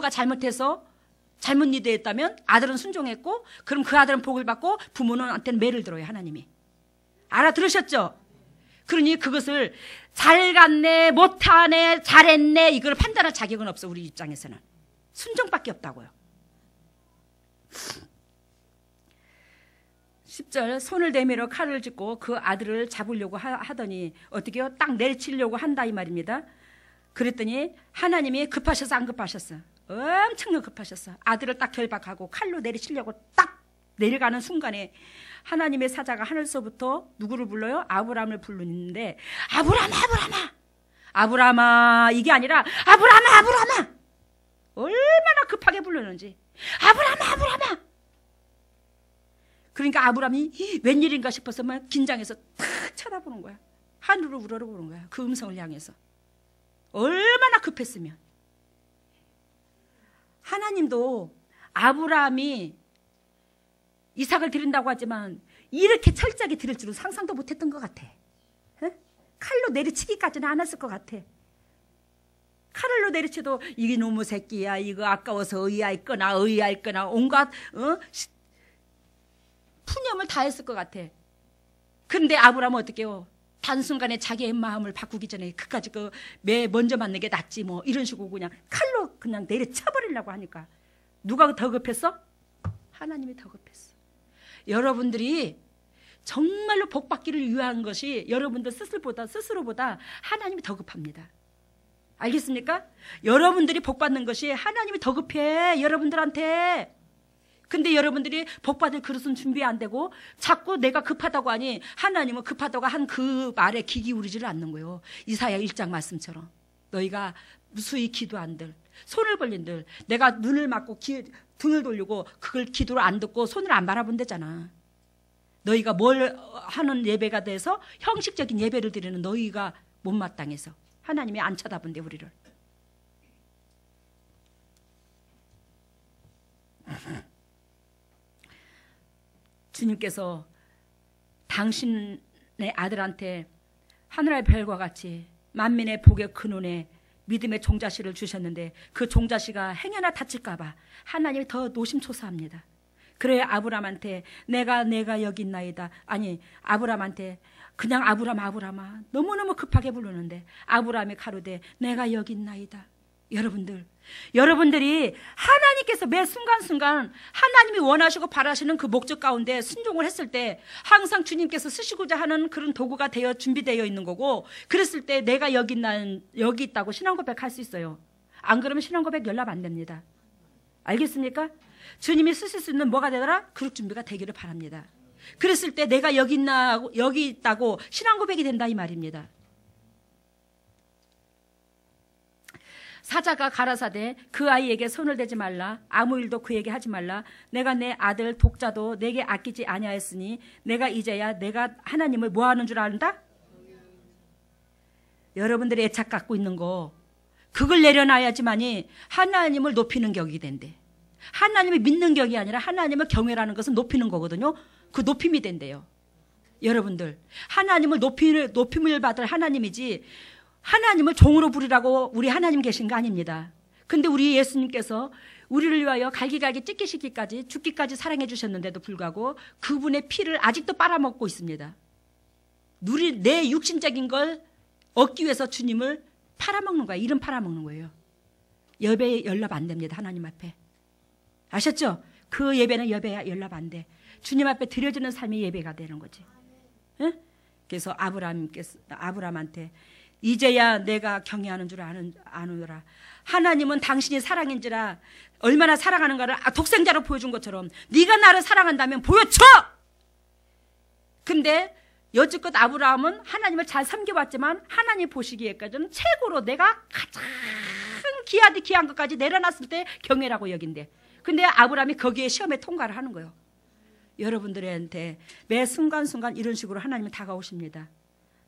잘못해서 잘못 리드했다면 아들은 순종했고, 그럼 그 아들은 복을 받고 부모는한테는 매를 들어요, 하나님이. 알아들으셨죠? 그러니 그것을 잘 갔네, 못하네, 잘했네, 이걸 판단할 자격은 없어, 우리 입장에서는. 순종밖에 없다고요. 10절, 손을 내밀어 칼을 짚고 그 아들을 잡으려고 하더니 어떻게 해요? 딱 내리치려고 한다 이 말입니다. 그랬더니 하나님이 급하셔서 안 급하셨어? 엄청 급하셨어. 아들을 딱 결박하고 칼로 내리치려고 딱 내려가는 순간에 하나님의 사자가 하늘서부터 누구를 불러요? 아브라함을 부르는데, 아브라함아 이게 아니라 아브라함아 얼마나 급하게 부르는지, 아브라함아. 그러니까 아브라함이 웬일인가 싶어서 막 긴장해서 탁 쳐다보는 거야. 하늘을 우러러보는 거야. 그 음성을 향해서. 얼마나 급했으면. 하나님도 아브라함이 이삭을 드린다고 하지만 이렇게 철저하게 드릴 줄은 상상도 못했던 것 같아. 칼로 내리치기까지는 안 했을 것 같아. 칼로 내리쳐도 이게 너무 새끼야, 이거 아까워서 의아할 거나 온갖 푸념을 다 했을 것 같아. 그런데 아브라함은 어떻게 해요? 단순간에 자기의 마음을 바꾸기 전에 그까지 먼저 맞는 게 낫지 뭐 이런 식으로 그냥 칼로 그냥 내려쳐버리려고 하니까 누가 더 급했어? 하나님이 더 급했어. 여러분들이 정말로 복 받기를 위한 것이 여러분들 스스로보다 하나님이 더 급합니다. 알겠습니까? 여러분들이 복 받는 것이 하나님이 더 급해, 여러분들한테. 근데 여러분들이 복 받을 그릇은 준비 안 되고 자꾸 내가 급하다고 하니 하나님은 급하다고 한 그 말에 귀 기울이지를 않는 거예요. 이사야 1장 말씀처럼. 너희가 무수히 기도한들, 손을 벌린들, 내가 눈을 막고 등을 돌리고 그걸 기도를 안 듣고 손을 안 바라본다잖아. 너희가 뭘 하는 예배가 돼서 형식적인 예배를 드리는 너희가 못마땅해서 하나님이 안 쳐다본대 우리를. 주님께서 당신의 아들한테 하늘의 별과 같이 만민의 복의 근원에 믿음의 종자씨를 주셨는데 그 종자씨가 행여나 다칠까 봐 하나님이 더 노심초사합니다. 그래 아브라함한테 내가 여기 있나이다. 아니 아브라함한테 그냥 아브라함아 너무너무 급하게 부르는데 아브라함이 가로되 내가 여기 있나이다. 여러분들이 하나님께서 매 순간순간 하나님이 원하시고 바라시는 그 목적 가운데 순종을 했을 때 항상 주님께서 쓰시고자 하는 그런 도구가 준비되어 있는 거고, 그랬을 때 내가 여기 있다고 신앙 고백할 수 있어요. 안 그러면 신앙 고백 연락 안 됩니다. 알겠습니까? 주님이 쓰실 수 있는 뭐가 되더라? 그릇 준비가 되기를 바랍니다. 그랬을 때 내가 여기 있다고 신앙 고백이 된다 이 말입니다. 사자가 가라사대 그 아이에게 손을 대지 말라, 아무 일도 그에게 하지 말라. 내가 내 아들 독자도 내게 아끼지 아니하였으니 내가 이제야 내가 하나님을 뭐 하는 줄 안다? 여러분들이 애착 갖고 있는 거 그걸 내려놔야지만이 하나님을 높이는 격이 된대. 하나님을 믿는 격이 아니라 하나님을 경외라는 것은 높이는 거거든요. 그 높임이 된대요. 여러분들 하나님을 높임을 받을 하나님이지 하나님을 종으로 부리라고 우리 하나님 계신 거 아닙니다. 근데 우리 예수님께서 우리를 위하여 갈기갈기 찢기시기까지 죽기까지 사랑해 주셨는데도 불구하고 그분의 피를 아직도 빨아먹고 있습니다. 내 육신적인 걸 얻기 위해서 주님을 팔아먹는 거야. 이름 팔아먹는 거예요. 예배 연락 안 됩니다. 하나님 앞에. 아셨죠? 그 예배는 예배 연락 안 돼. 주님 앞에 드려지는 삶이 예배가 되는 거지. 응? 그래서 아브라함한테 이제야 내가 경외하는 줄 아노라. 하나님은 당신이 사랑인지라 얼마나 사랑하는가를 독생자로 보여준 것처럼 네가 나를 사랑한다면 보여줘. 근데 여지껏 아브라함은 하나님을 잘 섬겨왔지만 하나님 보시기에까지는 최고로 내가 가장 귀한 것까지 내려놨을 때 경외라고 여긴대. 근데 아브라함이 거기에 시험에 통과를 하는 거예요. 여러분들한테 매 순간순간 이런 식으로 하나님은 다가오십니다.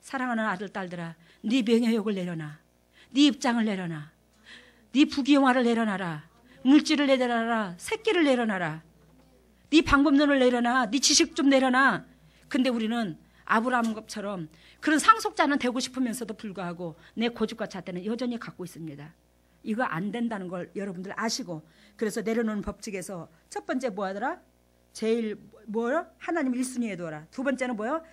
사랑하는 아들 딸들아, 네 명예욕을 내려놔. 네 입장을 내려놔. 네 부귀영화를 내려놔라. 물질을 내려놔라. 새끼를 내려놔라. 네 방법론을 내려놔. 네 지식 좀 내려놔. 근데 우리는 아브라함처럼 그런 상속자는 되고 싶으면서도 불구하고 내 고집과 잣대는 여전히 갖고 있습니다. 이거 안 된다는 걸 여러분들 아시고, 그래서 내려놓는 법칙에서 첫 번째 뭐 하더라? 제일 뭐요? 하나님 1순위에 두어라. 두 번째는 뭐요?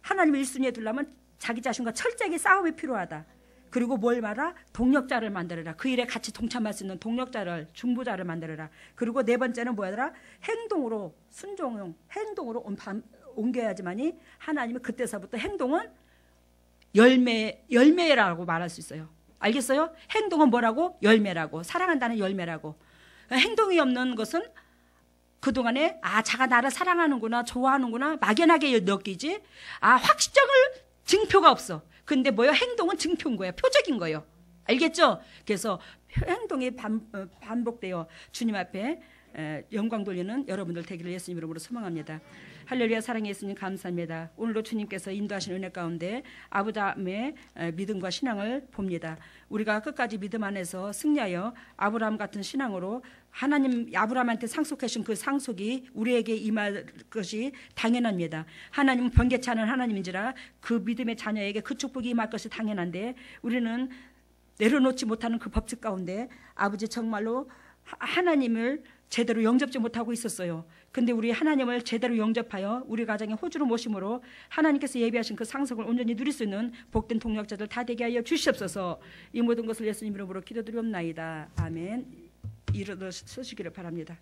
하나님 1순위에 두려면 자기 자신과 철저하게 싸움이 필요하다. 그리고 뭘 말하? 동력자를 만들어라. 그 일에 같이 동참할 수 있는 동력자를, 중보자를 만들어라. 그리고 네 번째는 뭐하더라? 행동으로, 순종용 행동으로 옮겨야지만이 하나님은 그때서부터 행동은 열매라고 말할 수 있어요. 알겠어요? 행동은 뭐라고? 열매라고. 사랑한다는 열매라고. 행동이 없는 것은 그동안에 자가 나를 사랑하는구나, 좋아하는구나 막연하게 느끼지, 확정을 증표가 없어. 근데 뭐요? 행동은 증표인 거예요. 표적인 거예요. 알겠죠? 그래서 행동이 반복되어 주님 앞에 영광 돌리는 여러분들 되기를 예수님 이름으로 소망합니다. 할렐루야. 사랑의 예수님 감사합니다. 오늘도 주님께서 인도하신 은혜 가운데 아브라함의 믿음과 신앙을 봅니다. 우리가 끝까지 믿음 안에서 승리하여 아브라함 같은 신앙으로 하나님 아브라함한테 상속하신 그 상속이 우리에게 임할 것이 당연합니다. 하나님은 변개치 않은 하나님인지라 그 믿음의 자녀에게 그 축복이 임할 것이 당연한데, 우리는 내려놓지 못하는 그 법칙 가운데 아버지 정말로 하나님을 제대로 영접지 못하고 있었어요. 근데 우리 하나님을 제대로 영접하여 우리 가정에 호주로 모심으로 하나님께서 예비하신 그 상속을 온전히 누릴 수 있는 복된 동력자들 다 되게 하여 주시옵소서. 이 모든 것을 예수님 이름으로 기도드리옵나이다. 아멘. 일어서시기를 바랍니다.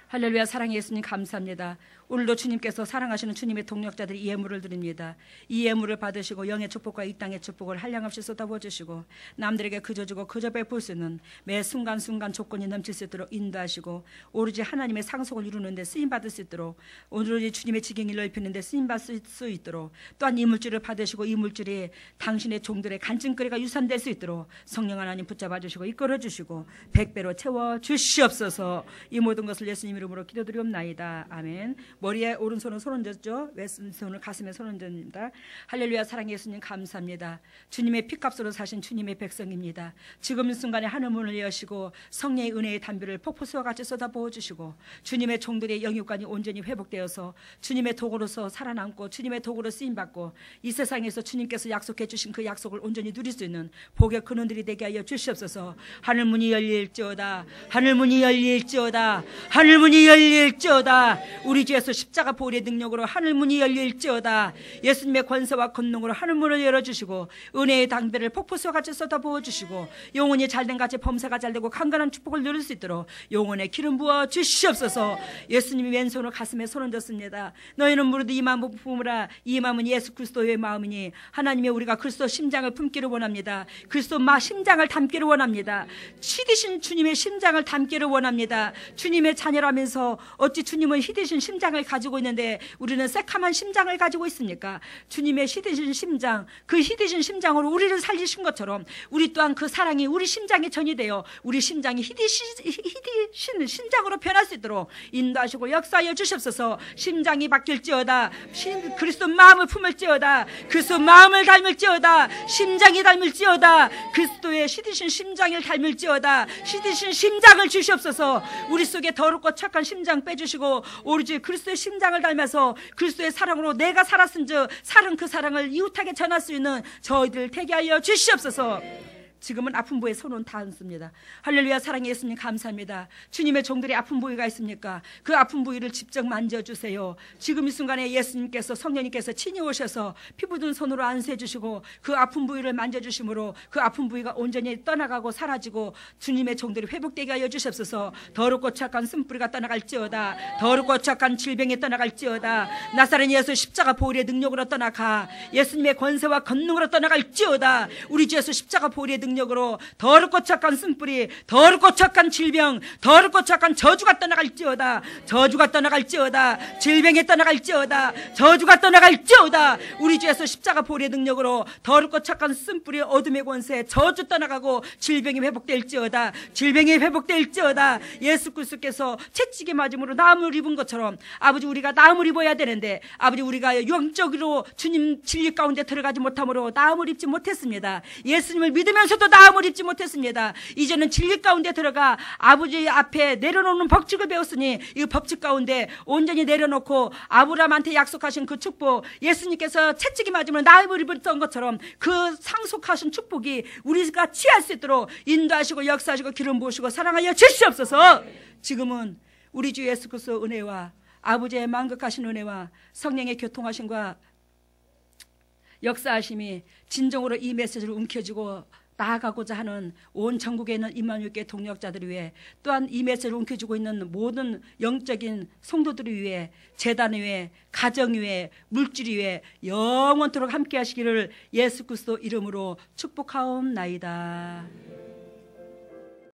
할렐루야. 사랑의 예수님 감사합니다. 오늘도 주님께서 사랑하시는 주님의 동력자들이 이 예물을 드립니다. 이 예물을 받으시고 영의 축복과 이 땅의 축복을 한량없이 쏟아부어 주시고 남들에게 그저 주고 그저 베풀 수 있는 매 순간순간 조건이 넘칠 수 있도록 인도하시고, 오로지 하나님의 상속을 이루는 데 쓰임받을 수 있도록, 오로지 주님의 지경을 넓히는 데 쓰임받을 수 있도록, 또한 이 물질을 받으시고 이 물질이 당신의 종들의 간증거리가 유산될 수 있도록 성령 하나님 붙잡아 주시고 이끌어 주시고 100배로 채워 주시옵소서. 이 모든 것을 예수님 이름으로 기도드리옵나이다. 아멘. 머리에 오른손은 손 얹었죠. 왼손을 가슴에 손 얹습니다. 할렐루야. 사랑의 예수님 감사합니다. 주님의 피값으로 사신 주님의 백성입니다. 지금 이 순간에 하늘 문을 여시고 성령의 은혜의 담비를 폭포수와 같이 쏟아부어 주시고, 주님의 종들의 영육관이 온전히 회복되어서 주님의 도구로서 살아남고 주님의 도구로 쓰임받고 이 세상에서 주님께서 약속해 주신 그 약속을 온전히 누릴 수 있는 복의 근원들이 되게 하여 주시옵소서. 하늘문이 열릴지어다. 하늘문이 열릴지어다. 하늘문이 열릴지어다. 우리 주 예수 십자가 보혈의 능력으로 하늘문이 열릴지어다. 예수님의 권세와 권능으로 하늘문을 열어주시고 은혜의 당배를 폭포수와 같이 쏟아부어 주시고 영혼이 잘된 같이 범사가 잘되고 강건한 축복을 누릴 수 있도록 영혼에 기름 부어 주시옵소서. 예수님이 왼손을 가슴에 손 얹었습니다. 너희는 무릇 이 마음 품으라. 이 마음은 예수 그리스도의 마음이니 하나님의 우리가 그리스도 심장을 품기를 원합니다. 그리스도 심장을 담기를 원합니다. 희디신 주님의 심장을 담기를 원합니다. 주님의 자녀라면서 어찌 주님은 희디신 심장을 가지고 있는데 우리는 새카만 심장을 가지고 있습니까? 주님의 희디신 심장, 그 희디신 심장으로 우리를 살리신 것처럼 우리 또한 그 사랑이 우리 심장에 전이되어 우리 심장이 희디신 심장으로 변할 수 있도록 인도하시고 역사하여 주시옵소서. 심장이 바뀔지어다. 그리스도 마음을 품을지어다. 그리스도 마음을 닮을지어다. 심장이 닮을지어다. 그리스도의 희디신 심장을 닮을지어다. 희디신 심장을 주시옵소서. 우리 속에 더럽고 착한 심장 빼주시고 오로지 그리스도의 심장을 닮아서 그리스도의 사랑으로 내가 살았은즉 사랑 그 사랑을 이웃하게 전할 수 있는 저희들 되게 하여 주시옵소서. 지금은 아픈 부위에 손은 닿습니다. 할렐루야. 사랑의 예수님 감사합니다. 주님의 종들이 아픈 부위가 있습니까? 그 아픈 부위를 직접 만져주세요. 지금 이 순간에 예수님께서 성령님께서 친히 오셔서 피부든 손으로 안수해 주시고 그 아픈 부위를 만져주심으로 그 아픈 부위가 온전히 떠나가고 사라지고 주님의 종들이 회복되게 하여 주시옵소서. 더럽고 착한 쓴뿌리가 떠나갈지어다. 더럽고 착한 질병이 떠나갈지어다. 나사렛 예수 십자가 보혈의 능력으로 떠나가 예수님의 권세와 권능으로 떠나갈지어다. 우리 주 예수 십자가 보혈의 능력으로 능력으로 더럽고 착한 쓴뿌리, 더럽고 착한 질병, 더럽고 착한 저주가 떠나갈지어다. 저주가 떠나갈지어다. 질병이 떠나갈지어다. 저주가 떠나갈지어다. 우리 주 예수 십자가 보혈의 능력으로 더럽고 착한 쓴뿌리, 어둠의 권세, 저주 떠나가고 질병이 회복될지어다. 질병이 회복될지어다. 예수 그리스도께서 채찍에 맞음으로 나음을 입은 것처럼 아버지 우리가 나음을 입어야 되는데 아버지 우리가 영적으로 주님 진리 가운데 들어가지 못함으로 나음을 입지 못했습니다. 예수님을 믿으면서도 나음을 입지 못했습니다. 이제는 진리 가운데 들어가 아버지 앞에 내려놓는 법칙을 배웠으니 이 법칙 가운데 온전히 내려놓고 아브라함한테 약속하신 그 축복, 예수님께서 채찍이 맞으면 나음을 입었던 것처럼 그 상속하신 축복이 우리가 취할 수 있도록 인도하시고 역사하시고 기름 부으시고 사랑하여 주시옵소서. 지금은 우리 주 예수 그리스도 은혜와 아버지의 만극하신 은혜와 성령의 교통하심과 역사하심이 진정으로 이 메시지를 움켜쥐고 나아가고자 하는 온 전국에 있는 임마누엘교회 동역자들을 위해, 또한 이 메시지를 움켜쥐고 있는 모든 영적인 성도들을 위해, 재단 위에, 가정 위에, 물질 위에 영원토록 함께 하시기를 예수 그리스도 이름으로 축복하옵나이다.